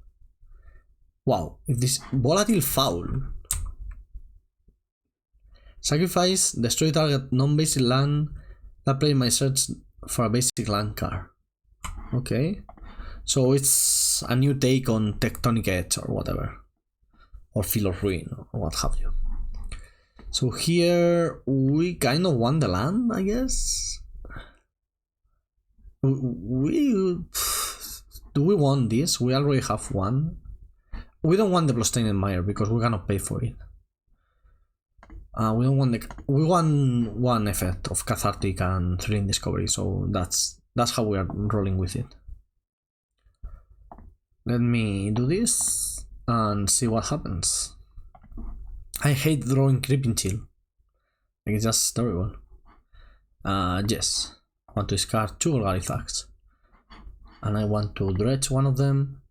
Wow, if this volatile foul. Sacrifice, destroy target non-basic land. That player might search for a basic land card. Okay. So it's a new take on Tectonic Edge or whatever. Or Field of Ruin or what have you. So here we kind of want the land, I guess. Do we want this? We already have one. We don't want the Bloodstained Mire because we cannot pay for it. We don't want we want one effect of Cathartic and Thrilling Discovery, so that's how we are rolling with it. Let me do this and see what happens. I hate drawing Creeping Chill. Like, it's just terrible. Yes. I want to discard 2 Golgari Thugs. And I want to dredge one of them.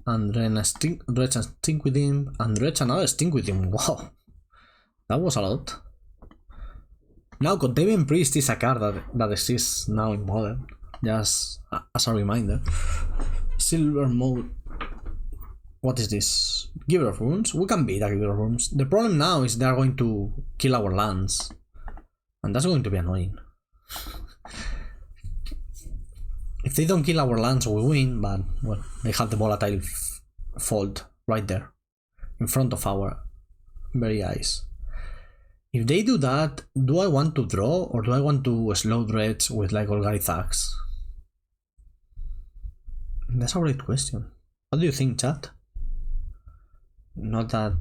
And then dredge and Stinkweed Imp. And dredge another Stinkweed Imp. Wow. That was a lot. Now, Containment Priest is a card that exists now in Modern. Just as a reminder. Silversmote. What is this? Giver of Runes? We can beat a Giver of Runes. The problem now is they are going to kill our lands. And that's going to be annoying. If they don't kill our lands, we win, but, well, they have the volatile fault right there. In front of our very eyes. If they do that, do I want to draw or do I want to slow dredge with like Golgari Thugs? That's a great question. What do you think, chat? Not that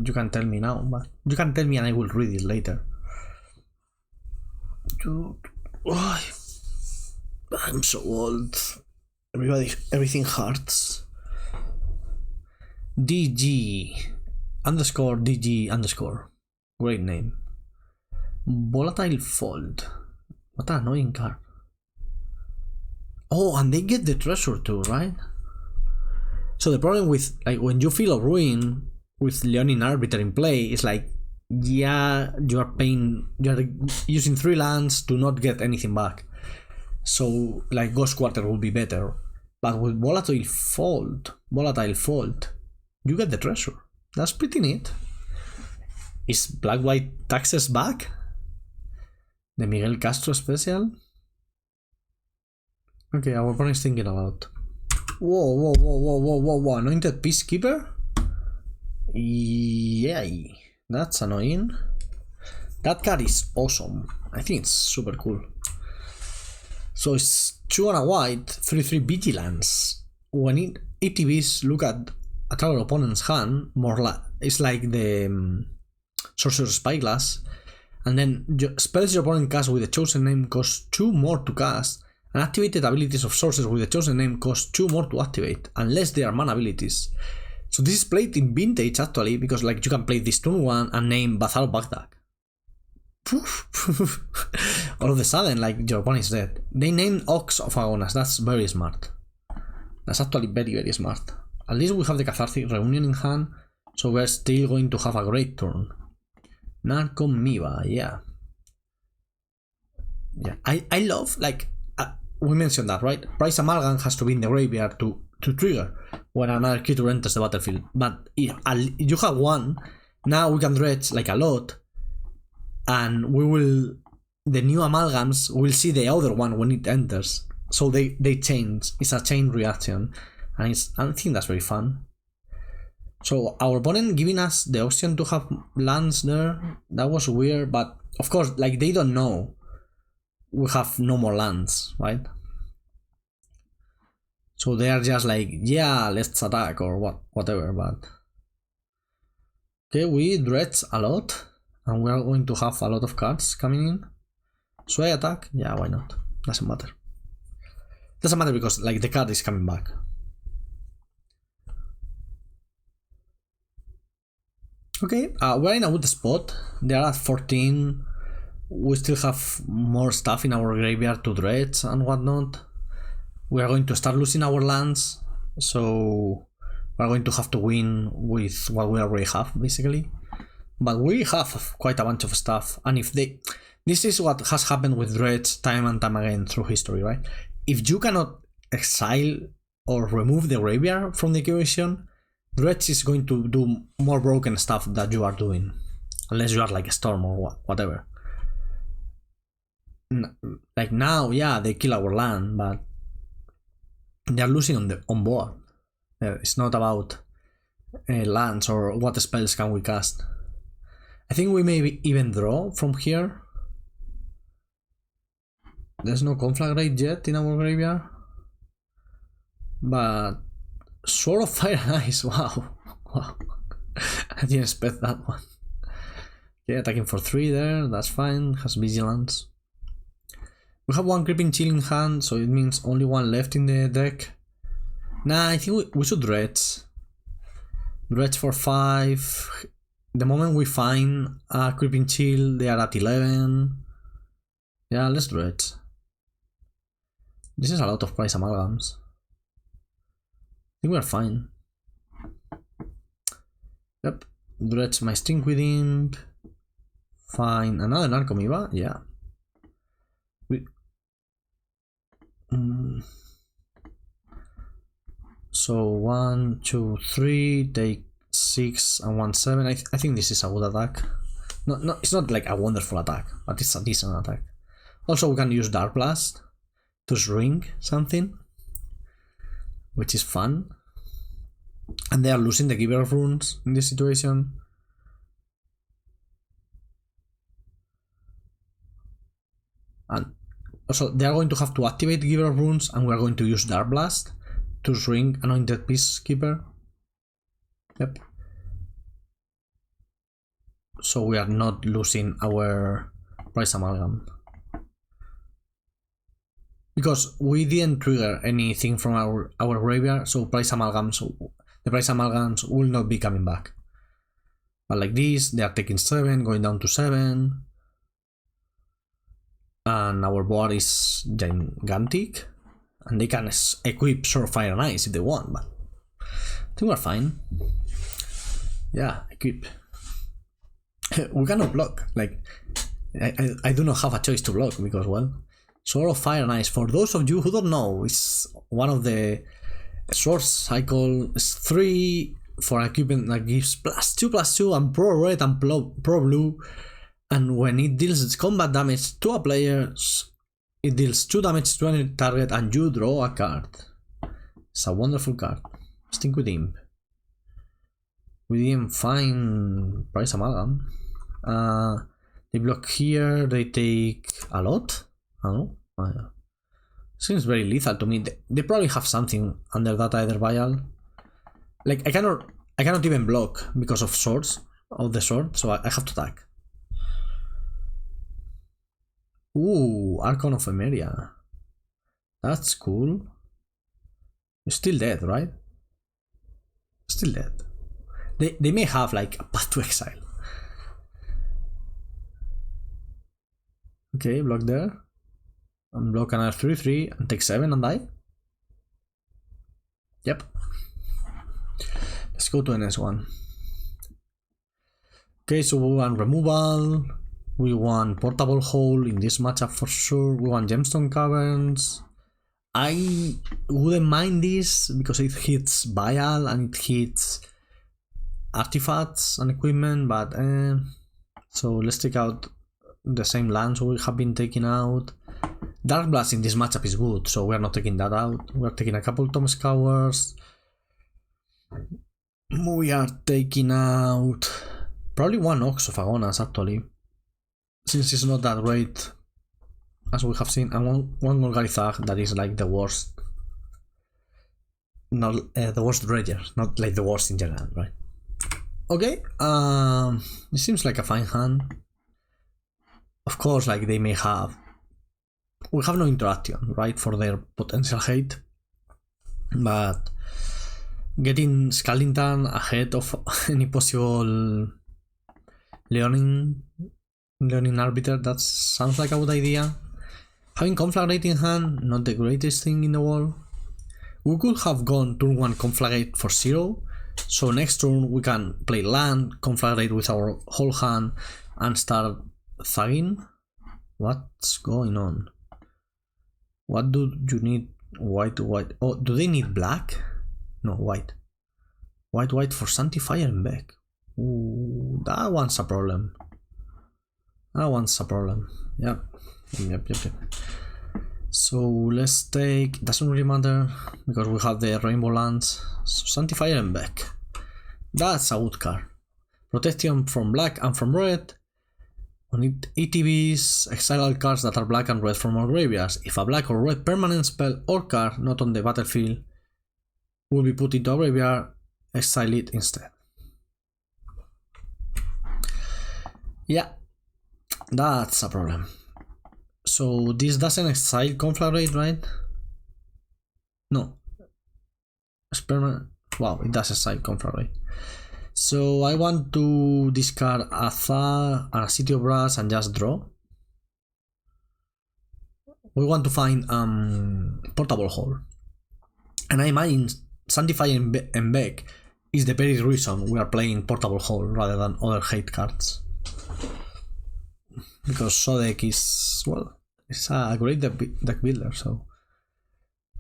you can tell me now, but you can tell me and I will read it later. I'm so old. Everything hurts. DG _DG_. Great name. Volatile Fold. What an annoying card. Oh, and they get the treasure too, right? So the problem with, like, when you Field of Ruin with Leonin Arbiter in play is like, yeah, you are using 3 lands to not get anything back. So like Ghost Quarter will be better. But with Volatile Fold, you get the treasure. That's pretty neat. Is black-white taxes back? The Miguel Castro special? Okay, our opponent is thinking about. Whoa. Anointed Peacekeeper? Yay. That's annoying. That card is awesome. I think it's super cool. So it's 2 and a white, 3/3 Vigilance. When ETBs look at our opponent's hand, more like it's like the Sorcerer's Spyglass, and then spells your opponent casts with the chosen name cost 2 more to cast, and activated abilities of sources with the chosen name cost 2 more to activate, unless they are mana abilities. So this is played in Vintage actually, because like you can play this turn 1 and name Bazaar of Baghdad. All of a sudden, like, your opponent is dead. They named Ox of Agonas. That's very smart. That's actually very, very smart. At least we have the Cathartic Reunion in hand, so we're still going to have a great turn. Narcomoeba, yeah. Yeah, I love, like, we mentioned that, right? Prized Amalgam has to be in the graveyard to trigger when another creature enters the battlefield. But if you have one, now we can dredge like a lot, and the new amalgams will see the other one when it enters. So they change. It's a chain reaction, and I think that's very fun. So our opponent giving us the option to have lands there, that was weird, but of course, like, they don't know we have no more lands, right? So they are just like, yeah, let's attack or whatever, but okay, we dredge a lot, and we are going to have a lot of cards coming in. So I attack? Yeah, why not? Doesn't matter. Doesn't matter because, like, the card is coming back. Okay, we're in a good spot. They are at 14. We still have more stuff in our graveyard to dredge and whatnot. We are going to start losing our lands, so we're going to have to win with what we already have, basically. But we have quite a bunch of stuff, and if they... This is what has happened with Dredge time and time again through history, right? If you cannot exile or remove the graveyard from the equation, Dredge is going to do more broken stuff that you are doing. Unless you are like a Storm or whatever. Like now, yeah, they kill our land, but they are losing on board. It's not about lands or what spells can we cast. I think we may even draw from here. There's no Conflagrate yet in our graveyard. But Sword of Fire and Ice, wow. Wow. I didn't expect that one. Okay, attacking for 3 there, that's fine, has Vigilance. We have one Creeping Chill in hand, so it means only one left in the deck. Nah, I think we should dredge. Dredge for 5. The moment we find a Creeping Chill, they are at 11. Yeah, let's dredge. This is a lot of Prized Amalgams. I think we're fine. Yep. Dredge my Stinkweed Imp. Fine. Another Narcomoeba? Yeah. So 1, 2, 3, take 6 and 1, 7. I think this is a good attack. No, it's not like a wonderful attack, but it's a decent attack. Also, we can use Darkblast to shrink something, which is fun. And they are losing the Giver of Runes in this situation. And also, they are going to have to activate Giver of Runes, and we are going to use Darkblast to shrink Anointed Peacekeeper. Yep. So we are not losing our Prized Amalgam. Because we didn't trigger anything from our graveyard, so the Prized Amalgams will not be coming back. But like this, they are taking 7, going down to 7. And our board is gigantic. And they can equip Sword of Fire and Ice if they want, but I think we're fine. Yeah, equip. We cannot block. Like, I do not have a choice to block because, well, Sword of Fire and Ice, for those of you who don't know, is one of the sword cycle. It's 3 for equipment that gives +2/+2 and pro red and pro blue. And when it deals combat damage to a player, it deals 2 damage to any target and you draw a card. It's a wonderful card. Stinkweed Imp. We didn't find Prized Amalgam. They block here, they take a lot. I don't know. Seems very lethal to me. They probably have something under that Either Vial. Like, I cannot even block because of swords, of the sword, so I have to attack. Ooh, Archon of Emeria. That's cool. You're still dead, right? Still dead. They may have like a path to exile. Okay, block there. And block another 3/3 and take 7 and die. Yep. Let's go to the next one. Okay, so we want removal, we want portable hole in this matchup for sure, we want Gemstone Caverns. I wouldn't mind this because it hits Vial and it hits artifacts and equipment, but so let's take out the same lands we have been taking out. Darkblast in this matchup is good, so we're not taking that out. We're taking a couple Tome Scours. We are taking out probably one Ox of Agonas actually, since it's not that great as we have seen, and one Golgari Thug that is like the worst. Not the worst Dredger, not like the worst in general, right? Okay, it seems like a fine hand. Of course, like they may have, we have no interaction, right, for their potential hate, but getting Scalding Tarn ahead of any possible Leonin Arbiter, that sounds like a good idea. Having Conflagrate in hand, not the greatest thing in the world. We could have gone turn 1 Conflagrate for 0, so next turn we can play land, Conflagrate with our whole hand, and start thugging. What's going on? What do you need? White to white. Oh, do they need black? No, white. White for Sanctifier and back. Ooh, that one's a problem. Yep. So let's take, doesn't really matter because we have the Rainbow Lands. So Sanctifier and back. That's a good card. Protection from black and from red. On ETBs, exile all cards that are black and red from our graveyards. If a black or red permanent spell or card not on the battlefield will be put into a graveyard, exile it instead. Yeah, that's a problem. So this doesn't exile Conflagrate, right? No. Experiment. Wow, it does exile Conflagrate. So I want to discard a Thug and a City of Brass and just draw. We want to find portable hole. And I imagine Sanctifying and Beck is the very reason we are playing portable hole rather than other hate cards. Because Sodek is, well, it's a great deck builder, so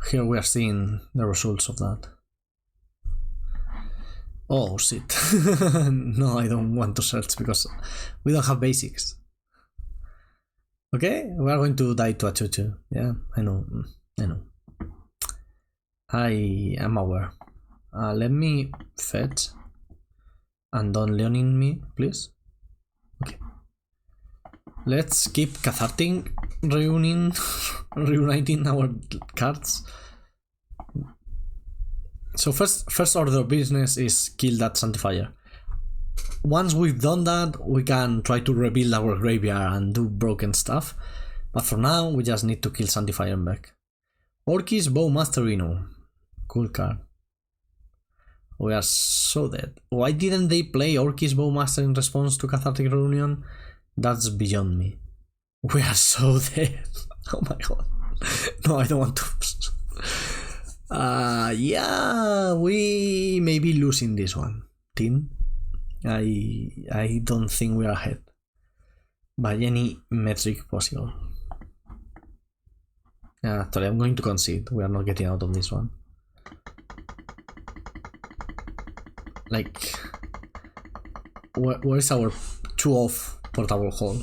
here we are seeing the results of that. Oh shit. No, I don't want to search because we don't have basics. Okay, we are going to die to a 2-2. Yeah, I know. I am aware. Let me fetch and don't Leonin me, please. Okay. Let's keep Cathartic Reunion, reuniting our cards. So first order of business is kill that Sanctifier. Once we've done that, we can try to rebuild our graveyard and do broken stuff. But for now, we just need to kill Sanctifier and back. Orkis Bowmasterino. Cool card. We are so dead. Why didn't they play Orkis Bowmaster in response to Cathartic Reunion? That's beyond me. We are so dead. Oh my god. No, I don't want to. Yeah, we may be losing this one, team. I don't think we are ahead by any metric possible. Actually, I'm going to concede. We are not getting out of this one. Like, where is our 2-off portable hole?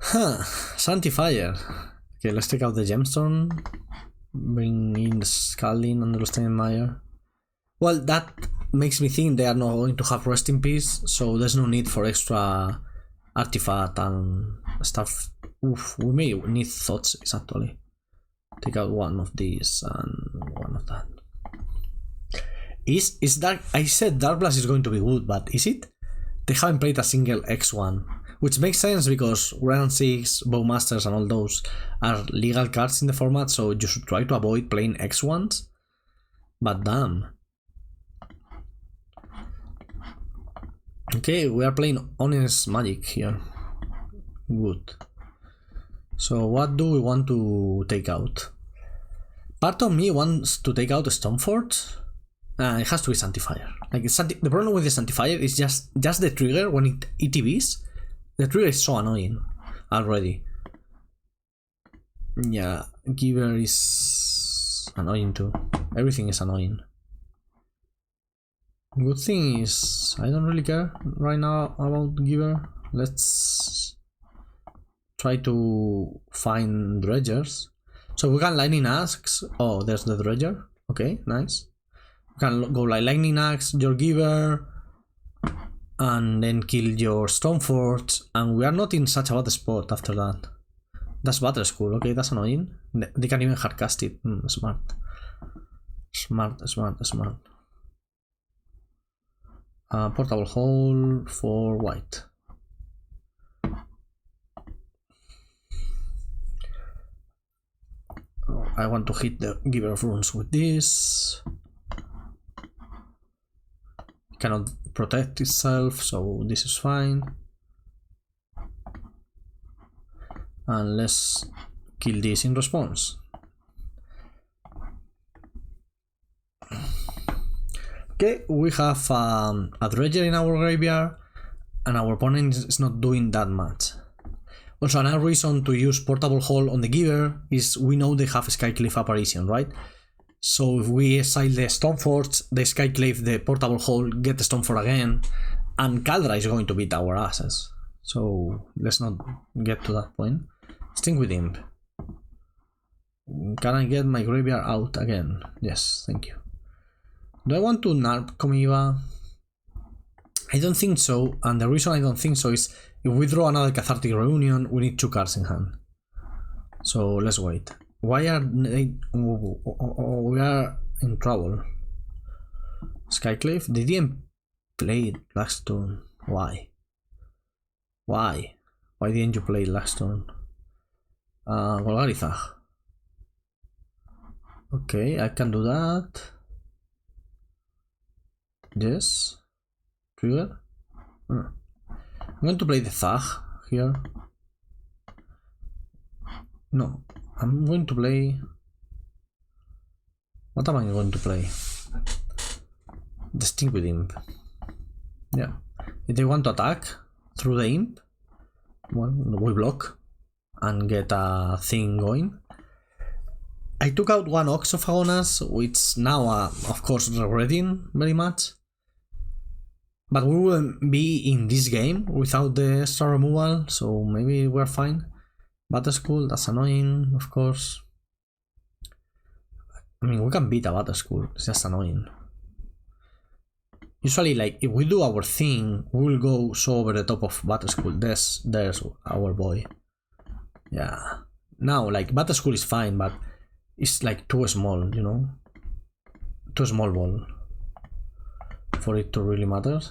Huh, Sanctifier. Okay, let's take out the Gemstone. Bring in the Scalding and the Bloodstained Mire. Well, that makes me think they are not going to have Rest in Peace, so there's no need for extra artifact and stuff. Oof, we may need Thoughtseize actually. Take out one of these and one of that. Is Dark? I said Darkblast is going to be good, but is it? They haven't played a single X1, which makes sense because Grand 6, Bowmasters and all those are legal cards in the format, so you should try to avoid playing X1s. But damn. Okay, we are playing Honest Magic here. Good. So what do we want to take out? Part of me wants to take out Stoneforge, It has to be Sanctifier. Like the problem with the Sanctifier is just the trigger when it ETBs. The trigger is so annoying already. Yeah, Giver is annoying too. Everything is annoying. Good thing is I don't really care right now about Giver. Let's try to find dredgers. So we can Lightning Axe. Oh, there's the dredger. Okay, nice. We can go like Lightning Axe, your Giver, and then kill your Stoneforge, and we are not in such a bad spot after that. That's Battle School, okay, that's annoying. They can even hardcast it. Smart. Smart. Portable hole for white. I want to hit the Giver of Runes with this. It cannot protect itself, so this is fine. And let's kill this in response. Okay, we have a Dredger in our graveyard, and our opponent is not doing that much. Also, another reason to use Portable Hole on the Giver is we know they have Skyclave Apparition, right? So if we exile the Stoneforge, the Skyclave, the Portable Hole, get the Stoneforge again, and Kaldra is going to beat our asses. So let's not get to that point. Stinkweed Imp. Can I get my graveyard out again? Yes, thank you. Do I want to Narcomoeba? I don't think so, and the reason I don't think so is if we draw another Cathartic Reunion, we need 2 cards in hand. So let's wait. Why are they... we are in trouble. Skyclave? They didn't play it last turn. Why? Why didn't you play it last turn? Golgari Thug. Okay, I can do that. Yes. Trigger. I'm going to play the Thug here. No, I'm going to play... What am I going to play? The Stinkweed Imp. Yeah. If they want to attack through the Imp, well, we block and get a thing going. I took out one Ox of Agonas, which now, of course, regretting very much. But we will be in this game without the extra removal, so maybe we're fine. Battle School, that's annoying, of course. I mean, we can beat a Battle School, it's just annoying. Usually, like, if we do our thing, we will go so over the top of Battle School. There's our boy. Yeah. Now, like, Battle School is fine, but it's like too small, you know? Too small ball for it to really matter.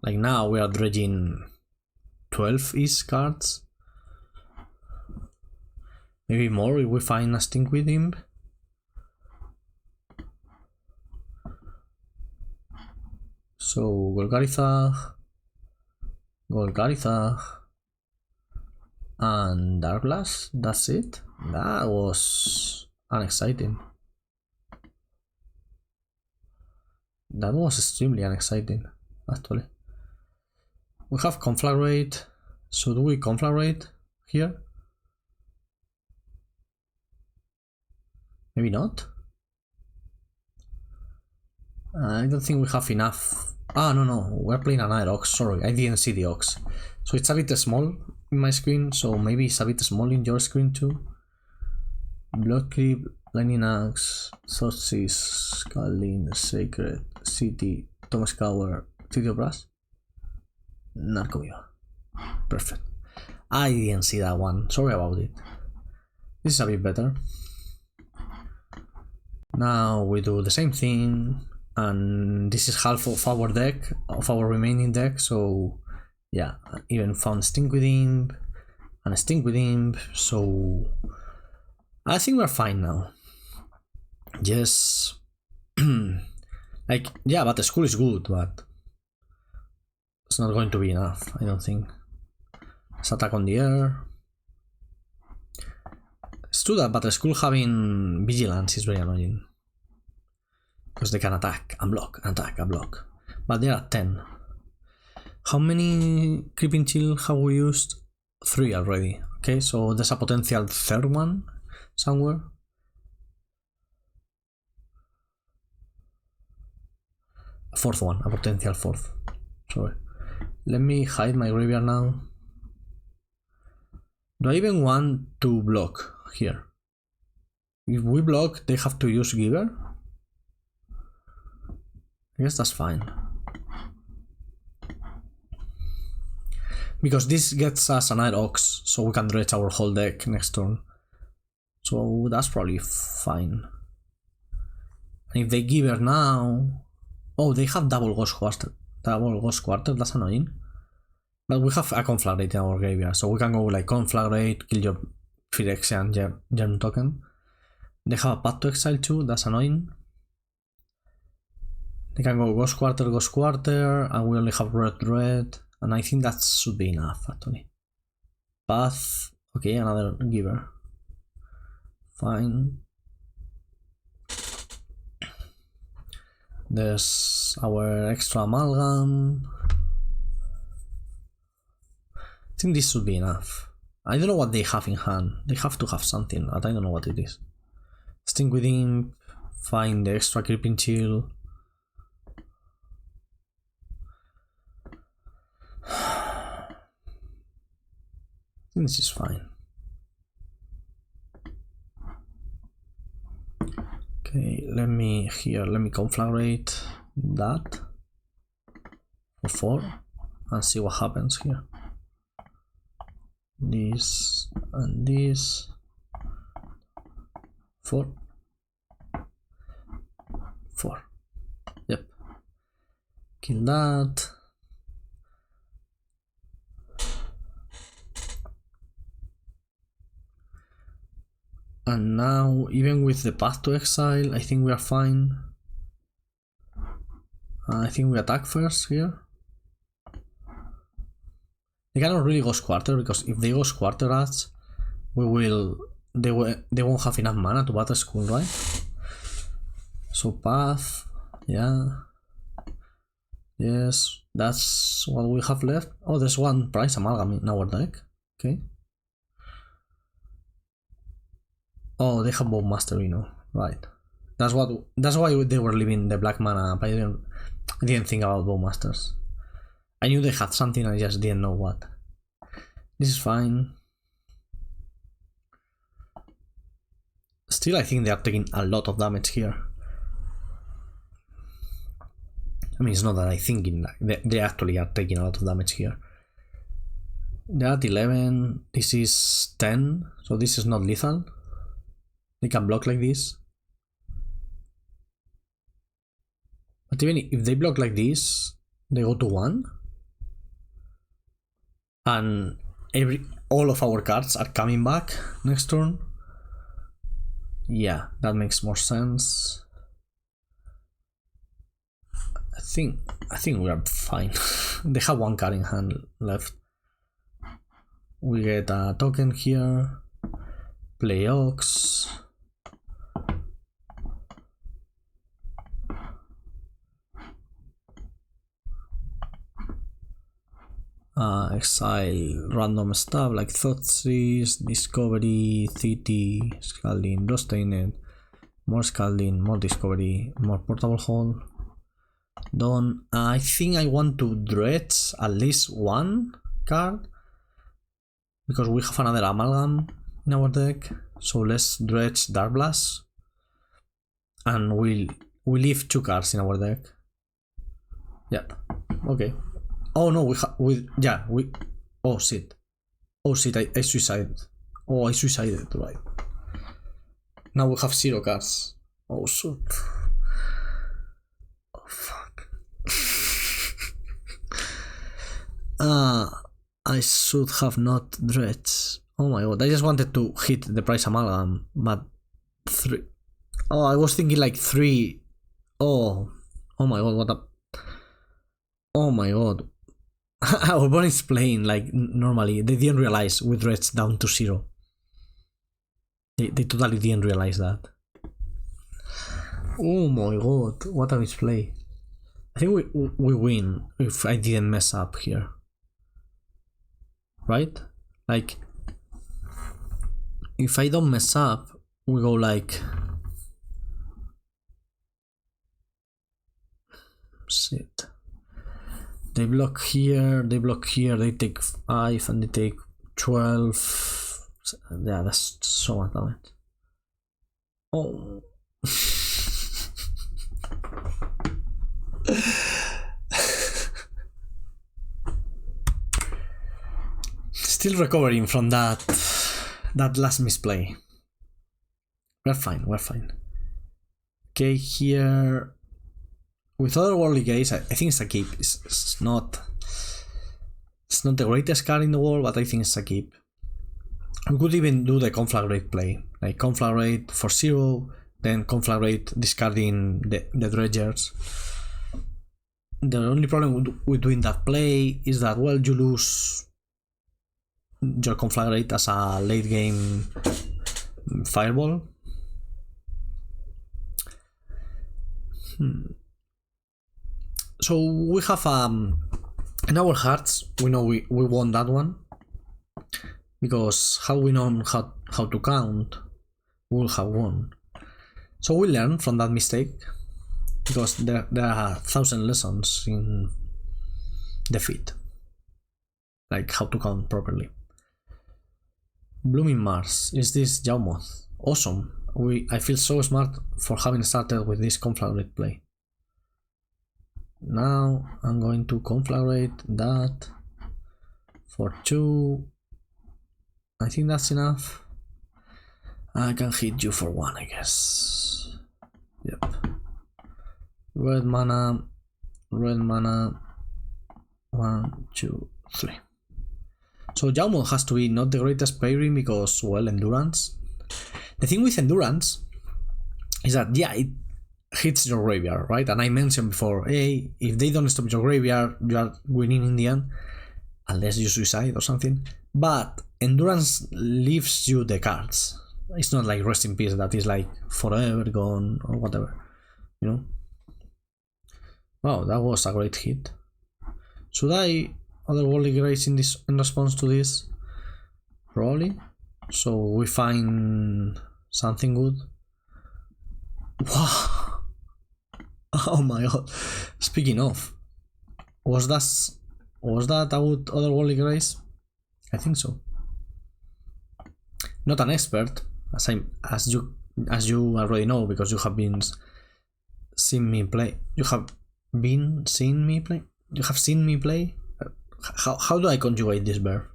Like now we are dredging 12-ish cards. Maybe more if we find a Stinkweed Imp. So Golgari Thug, and Darkblast, that's it. That was unexciting. That was extremely unexciting, actually. We have Conflagrate. So do we Conflagrate here? Maybe not. I don't think we have enough. Ah, no, we're playing another Ox. Sorry, I didn't see the Ox. So it's a bit small in my screen, so maybe it's a bit small in your screen too. Blood Crypt, Leyline Axe, Thoughtseize, Scalding, Sacred, City, Tome Scour, City of Brass, Narcomoeba. Perfect. I didn't see that one. Sorry about it. This is a bit better. Now we do the same thing, and this is half of our deck, of our remaining deck, so yeah, even found Stinkweed Imp and a Stinkweed Imp, so I think we're fine now. Yes. Like, yeah, but the school is good, but it's not going to be enough, I don't think. Let's attack on the air. It's true that Battle School having Vigilance is very annoying. Because they can attack and block, attack and block. But they are at 10. How many Creeping Chill have we used? 3 already. Okay, so there's a potential third one somewhere. A fourth one, a potential fourth. Sorry. Let me hide my graveyard now. Do I even want to block here? If we block, they have to use Giver. I guess that's fine. Because this gets us a Night Ox, so we can dredge our whole deck next turn. So that's probably fine. And if they Giver now... Oh, they have double Ghost Quarter. Double Ghost Quarter, that's annoying. But we have a Conflagrate in our graveyard, so we can go like Conflagrate, kill your Phyrexian Germ token. They have a Path to Exile too, that's annoying. They can go Ghost Quarter, and we only have Red, and I think that should be enough actually. Path, okay, another Giver. Fine. There's our extra Amalgam. I think this should be enough. I don't know what they have in hand. They have to have something, but I don't know what it is. Stinkweed Imp, find the extra Creeping Chill. I think this is fine. Okay, let me Conflagrate that for 4 and see what happens here. This and this. 4. Yep. Kill that. And now, even with the Path to Exile, I think we are fine. I think we attack first here. They cannot really Ghost Quarter, because if they Ghost Quarter us, they won't have enough mana to Battle School, right? So Path, yeah. Yes, that's what we have left. Oh, there's one Prized Amalgam in our deck. Okay. Oh, they have Bowmaster, you know, right? That's why they were leaving the black mana. But I didn't think about Bowmasters. I knew they had something, I just didn't know what. This is fine. Still, I think they are taking a lot of damage here. I mean, it's not that I think they actually are taking a lot of damage here. They're at 11. This is 10, so this is not lethal. They can block like this. But even if they block like this, they go to 1. And all of our cards are coming back next turn. Yeah, that makes more sense. I think we are fine. They have one card in hand left. We get a token here. Play Ox. Exile random stuff like Thoughtseize, Discovery, City, Scalding, Bloodstained, more Scalding, more Discovery, more Portable Hole. Done. I think I want to dredge at least one card because we have another Amalgam in our deck. So let's dredge Darkblast, and we leave 2 cards in our deck. Yeah. Okay. Oh no, oh shit, I suicided. Oh, I suicided, right. Now we have 0 cards. Oh shit. Oh fuck. I should have not dredged. Oh my god, I just wanted to hit the Prized Amalgam, but 3. Oh, I was thinking like 3. Oh my god, what a... Oh my god. Our opponent is playing like normally. They didn't realize we dredged down to 0. They totally didn't realize that. Oh my god, what a misplay. I think we win if I didn't mess up here. Right? Like, if I don't mess up, we go like... Shit. They block here, they take 5 and they take 12. Yeah, that's so much damage. Oh. Still recovering from that last misplay. We're fine. Okay, here with Otherworldly Gaze, I think it's a keep. It's not the greatest card in the world, but I think it's a keep. We could even do the Conflagrate play, like Conflagrate for 0, then Conflagrate discarding the Dredgers. The only problem with doing that play is that, well, you lose your Conflagrate as a late game fireball. So we have in our hearts we know we won that one, because had we known how to count, we would have won. So we learn from that mistake, because there are 1,000 lessons in defeat, like how to count properly. Blooming Mars, is this Jaumoth? Awesome. I feel so smart for having started with this Conflagrate play. Now I'm going to Conflagrate that for 2. I think that's enough. I can hit you for 1, I guess. Yep. Red mana. 1, 2, 3. So Jaumoth has to be not the greatest pairing because, well, endurance. The thing with endurance is that, yeah, it hits your graveyard, right? And I mentioned before, hey, if they don't stop your graveyard, you are winning in the end, unless you suicide or something. But endurance leaves you the cards. It's not like Rest in Peace that is like forever gone or whatever, you know? Wow, that was a great hit. Should I Otherworldly Gaze in response to this? Probably. So we find something good. Wow. Oh my god. Speaking of, was that a good Otherworldly Gaze? I think so. Not an expert, as you already know, because you have been seen me play. You have seen me play. How do I conjugate this verb?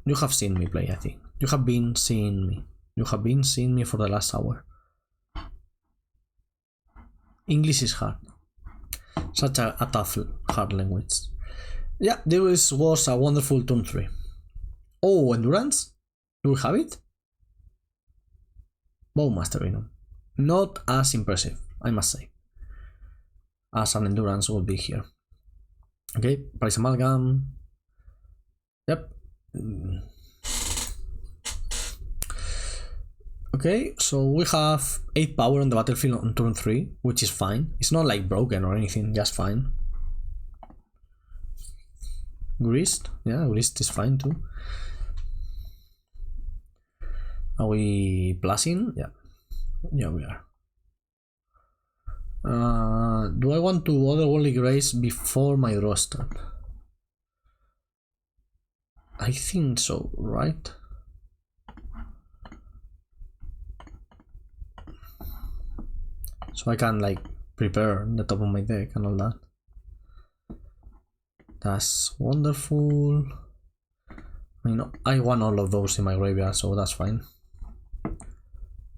You have seen me play, I think. You have been seeing me. You have been seeing me for the last hour. English is hard. Such a tough, hard language. Yeah, this was a wonderful turn 3. Oh, endurance? Do we have it? Bowmaster Venom. Not as impressive, I must say, as an endurance would be here. Okay, Prized Amalgam. Yep. Okay, so we have 8 power on the battlefield on turn 3, which is fine. It's not like broken or anything, just fine. Greased? Yeah, Greased is fine too. Are we plussing? Yeah. Yeah, we are. Do I want to Otherworldly Gaze before my draw step? I think so, right? So I can like prepare the top of my deck and all that. That's wonderful. I mean, I want all of those in my graveyard, so that's fine.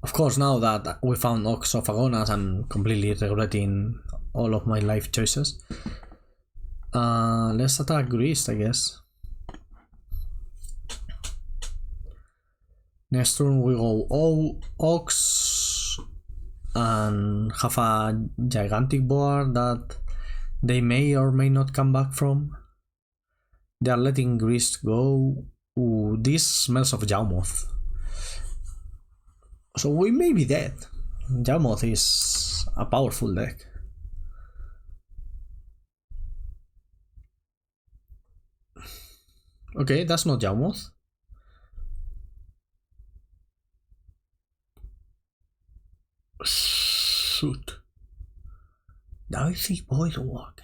Of course, now that we found Ox of Agonas, I'm completely regretting all of my life choices. Let's attack Greased, I guess. Next turn we go Ox and have a gigantic board that they may or may not come back from. They are letting Greased go. Ooh, this smells of Jaumoth. So we may be dead. Yawmoth is a powerful deck. Okay, that's not Yawmoth. Shoot. Doughty Voidwalker.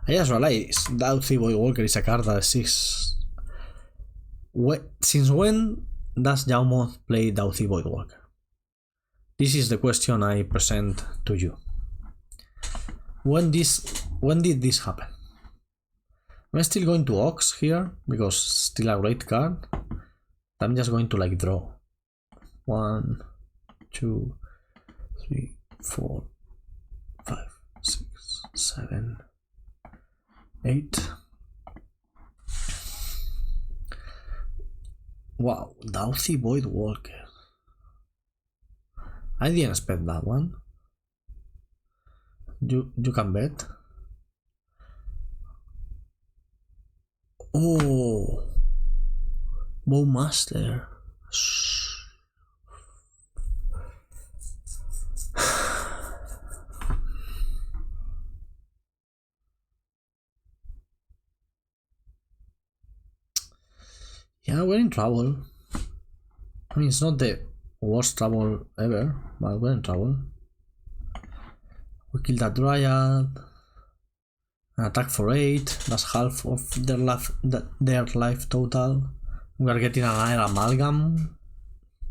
I just realized Doughty Voidwalker is a card that 6. Since when does Yawmoth play Doughty Voidwalker? This is the question I present to you. When did this happen? I'm still going to Ox here because still a great card. I'm just going to like draw 1, 2, 3, 4, 5, 6, 7, 8. Wow, Doughty Voidwalker. I didn't expect that one. You can bet. Oh, Bowmaster. Yeah, we're in trouble. I mean, it's not the worst trouble ever, but we're in trouble. We killed a Dryad. An attack for 8. That's half of their life total. We are getting another Amalgam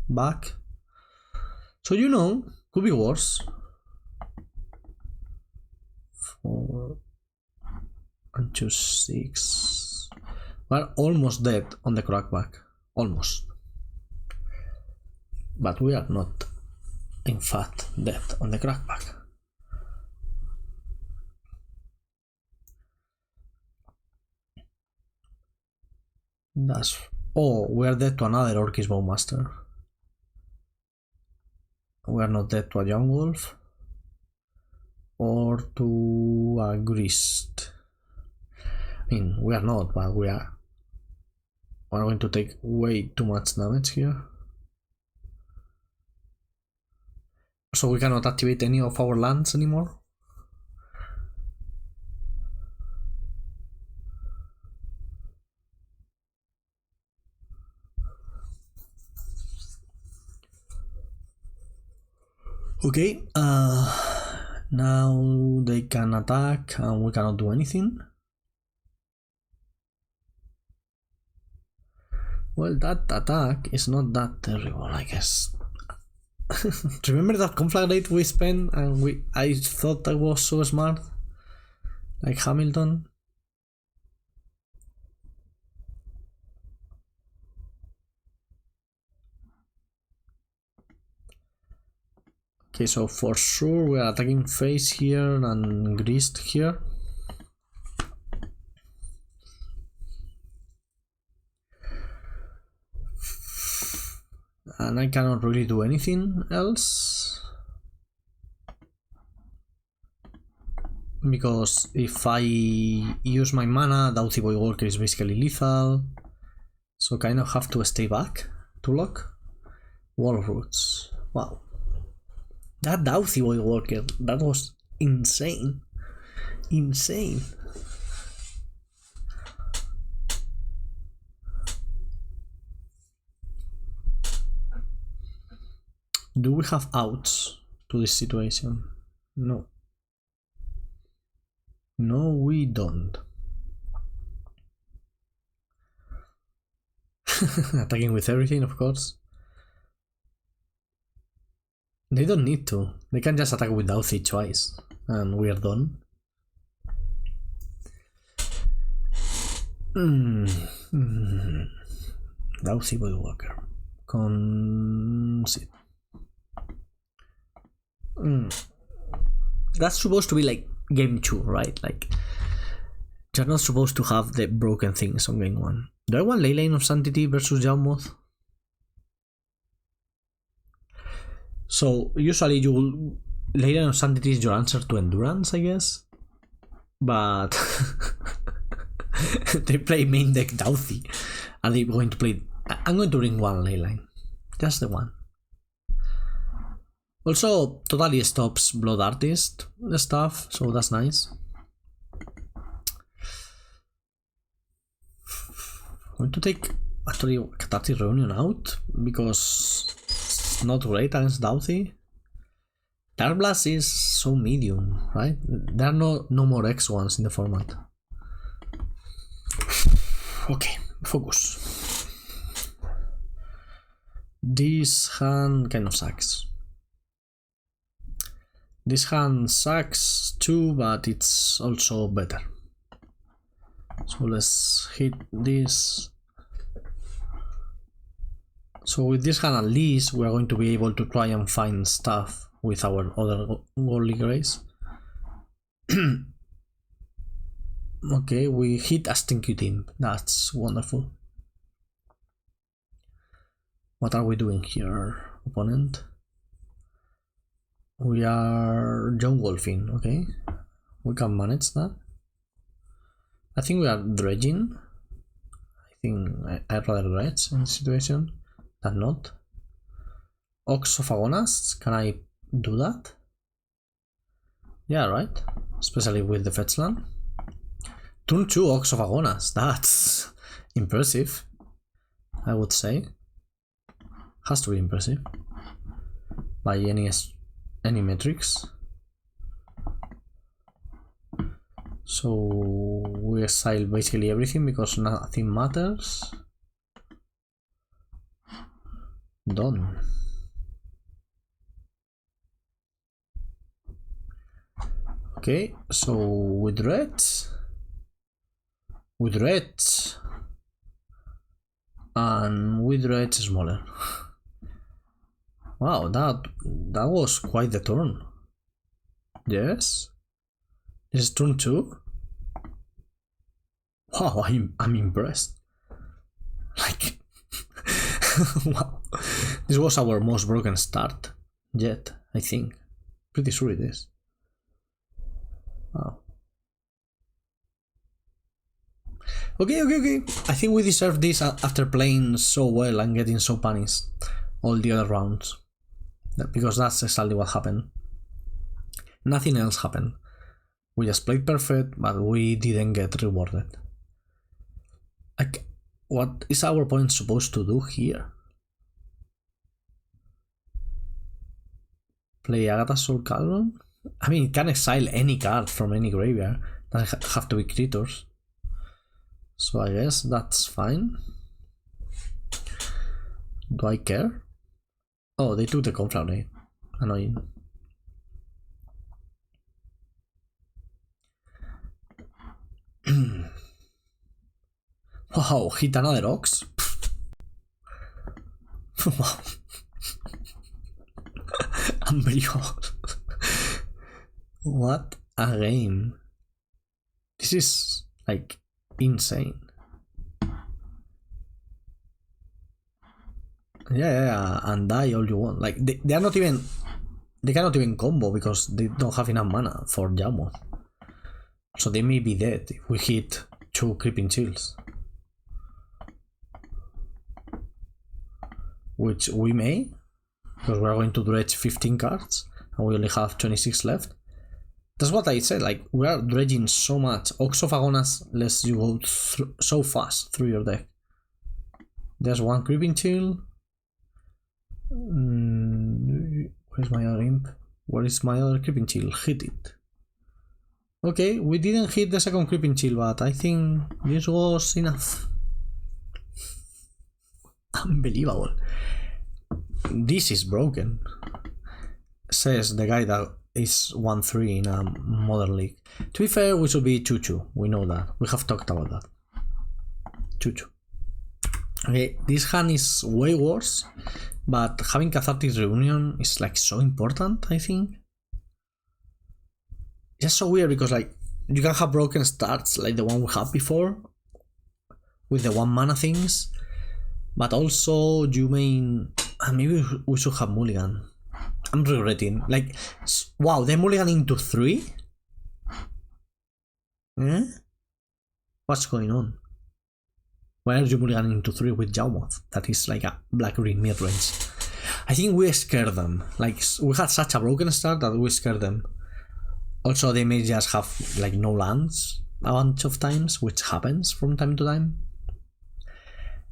back. So you know, could be worse. 4 and 2, 6. We're almost dead on the crackback. Almost. But we are not, in fact, dead on the crackback. That's... Oh, we are dead to another Orcish Bowmaster. We are not dead to a Young Wolf. Or to a Grist. I mean, we are not, but we are. We are going to take way too much damage here. So we cannot activate any of our lands anymore. Okay, now they can attack and we cannot do anything. Well, that attack is not that terrible, I guess. Remember that Conflagrate we spent and I thought I was so smart? Like Hamilton? Okay, so for sure we are attacking face here and Grist here. And I cannot really do anything else. Because if I use my mana, Doughty Voidwalker is basically lethal. So kind of have to stay back to lock. Wall of Roots. Wow. That Doughty Voidwalker, that was insane. Insane. Do we have outs to this situation? No. No, we don't. Attacking with everything, of course. They don't need to. They can just attack with Doughty twice, and we're done. Doughty Voidwalker. Concede. That's supposed to be like game 2, right? Like, you're not supposed to have the broken things on game 1. Do I want Leyline of Sanctity versus Yawmoth? So, usually you will... Leyline of Sanctity is your answer to Endurance, I guess? But... they play main deck Doughty. Are they going to play I'm going to bring one Leyline. Just the one. Also, totally stops Blood Artist stuff, so that's nice. I'm going to take actually Cathartic Reunion out because it's not great against Thoughtseize. Darkblast is so medium, right? There are no more X1s in the format. Okay, focus. This hand kind of sucks. This hand sucks too, but it's also better. So let's hit this. So with this hand at least we are going to be able to try and find stuff with our Otherworldly Gaze. Okay, we hit a Stinkweed Imp. That's wonderful. What are we doing here, opponent? We are John Wolfing, okay? We can manage that. I think we are dredging. I think I'd rather dredge in this situation than not. Ox of Agonas, can I do that? Yeah, right? Especially with the fetch land. Turn 2 Ox of Agonas, that's impressive, I would say. Has to be impressive by any metrics. So we exile basically everything because nothing matters. Done. Okay, so with Dredge, and with Dredge smaller. Wow, that was quite the turn. Yes, this is turn 2. Wow, I'm impressed. Like, wow, this was our most broken start yet, I think. Pretty sure it is. Wow. Okay. I think we deserve this after playing so well and getting so punished all the other rounds. Because that's exactly what happened. Nothing else happened. We just played perfect, but we didn't get rewarded. Like, what is our opponent supposed to do here? Play Agatha's Soul Cauldron? I mean, it can exile any card from any graveyard. Doesn't have to be creatures. So I guess that's fine. Do I care? Oh, they took the Conflagrate. Annoying. Wow, hit another Ox? Wow. Unbelievable. What a game. This is like insane. Yeah, and die all you want. Like they are not even, they cannot even combo because they don't have enough mana for Jamo. So they may be dead if we hit 2 Creeping Chills. Which we may, because we are going to dredge 15 cards and we only have 26 left. That's what I said, like, we are dredging so much. Ox of Agonas lets you go so fast through your deck. There's one Creeping Chill. Where's my other imp? Where is my other Creeping Chill? Hit it. Okay, we didn't hit the second Creeping Chill, but I think this was enough. Unbelievable. This is broken, says the guy that is 1-3 in a modern league. To be fair, we should be 2-2. We know that. We have talked about that. 2-2. Okay, this hand is way worse, but having Cathartic Reunion is like so important, I think. Just so weird because like you can have broken starts like the one we had before with the 1 mana things, but also you may maybe we should have mulligan. I'm regretting. Like, wow, they mulligan into 3? Eh? What's going on? Why are you mulliganing to 3 with Jawmoth? That is like a black-green mid-range. I think we scared them. Like, we had such a broken start that we scared them. Also, they may just have like no lands a bunch of times, which happens from time to time.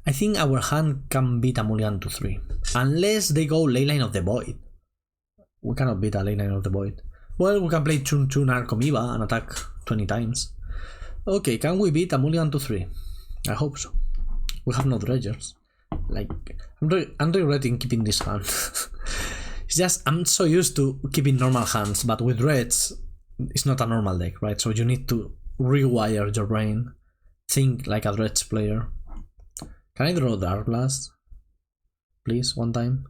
I think our hand can beat a mulligan to 3. Unless they go Leyline of the Void. We cannot beat a Leyline of the Void. Well, we can play 2 Narcomoeba and attack 20 times. Okay, can we beat a mulligan to 3? I hope so. We have no dredgers. Like, I'm regretting keeping this hand. It's just, I'm so used to keeping normal hands, but with Dredge, it's not a normal deck, right? So you need to rewire your brain. Think like a Dredge player. Can I draw Darkblast? Please, one time.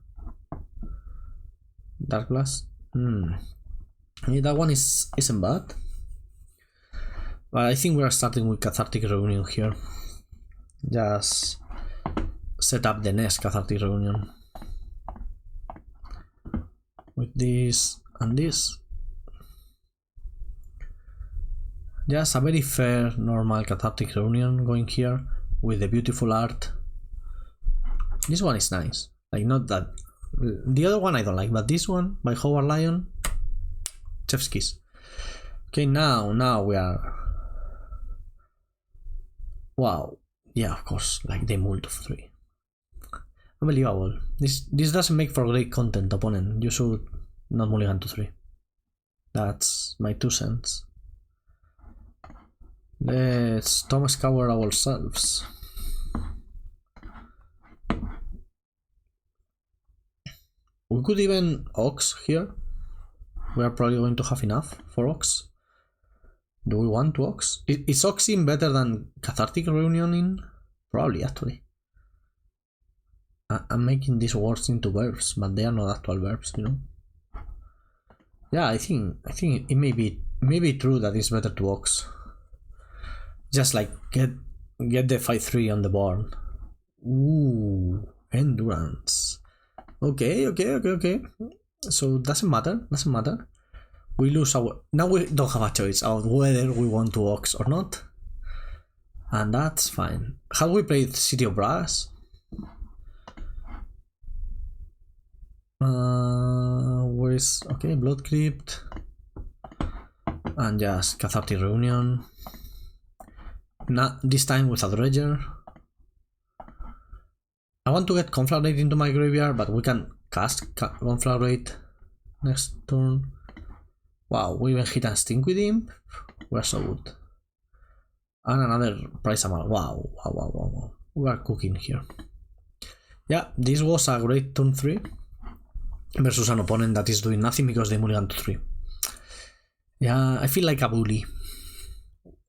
Darkblast? Yeah, that one isn't bad. But I think we are starting with Cathartic Reunion here. Just set up the next Cathartic Reunion. With this and this. Just a very fair, normal Cathartic Reunion going here with the beautiful art. This one is nice. Like, not that. The other one I don't like, but this one by Howard Lyon, chef's kiss. Okay, now we are. Wow. Yeah, of course. Like the mult of 3. Unbelievable. This doesn't make for great content, opponent. You should not mulligan to 3. That's my 2 cents. Let's Tome Scour ourselves. We could even Ox here. We are probably going to have enough for Ox. Do we want to Ox? Is Ox in better than Cathartic Reunion in? Probably, actually. I'm making these words into verbs, but they are not actual verbs, you know. Yeah, I think it may be true that it's better to Ox. Just like get the 5-3 on the board. Ooh, endurance. Okay. So doesn't matter. We lose our. Now we don't have a choice of whether we want to Ox or not, and that's fine. How we played City of Brass? Where is okay? Blood Crypt, and just Cathartic Reunion. Not this time with a Dredger. I want to get Conflagrate into my graveyard, but we can cast Conflagrate next turn. Wow, we even hit a Stinkweed Imp. We're so good. And another Prized Amalgam. Wow. We are cooking here. Yeah, this was a great turn 3 versus an opponent that is doing nothing because they mulligan to 3. Yeah, I feel like a bully.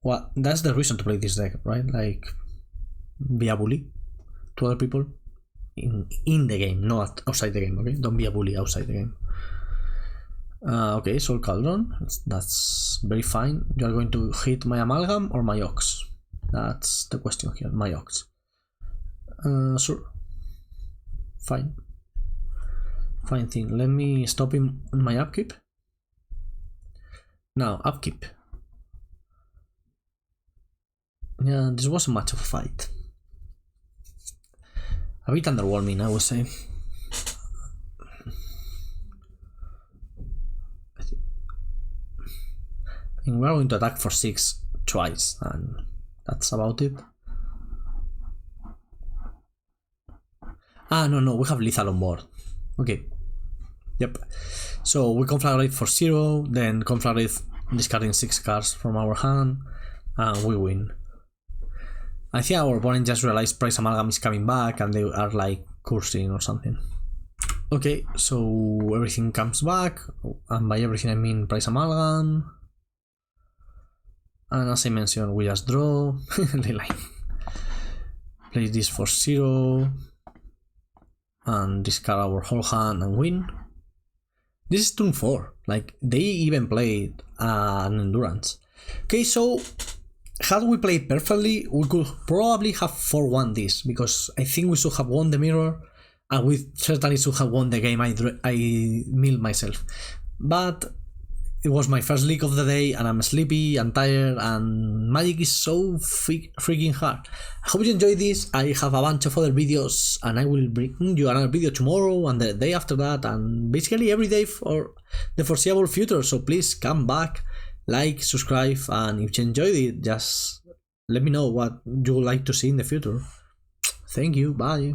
Well, that's the reason to play this deck, right? Like, be a bully to other people in the game, not outside the game, okay? Don't be a bully outside the game. Okay, Soul Cauldron, that's very fine. You are going to hit my Amalgam or my Ox? That's the question here, my Ox. Sure. Fine thing. Let me stop him on my upkeep. Now, upkeep. Yeah, this wasn't much of a fight. A bit underwhelming, I would say. I think we're going to attack for 6 twice, and that's about it. Ah, no, we have lethal on board. Okay. Yep. So we Conflagrate for 0, then Conflagrate discarding 6 cards from our hand, and we win. I think our opponent just realized Prized Amalgam is coming back and they are like cursing or something. Okay, so everything comes back, and by everything I mean Prized Amalgam. And as I mentioned, we just draw. Leyline. Play this for 0 and discard our whole hand and win. This is turn 4. Like, they even played an endurance. Okay, so had we played perfectly, we could probably have 4-1 this, because I think we should have won the mirror, and we certainly should have won the game I milled myself. But it was my first league of the day, and I'm sleepy and tired, and Magic is so freaking hard. I hope you enjoyed this. I have a bunch of other videos, and I will bring you another video tomorrow and the day after that, and basically every day for the foreseeable future. So please come back, like, subscribe, and if you enjoyed it, just let me know what you would like to see in the future. Thank you. Bye.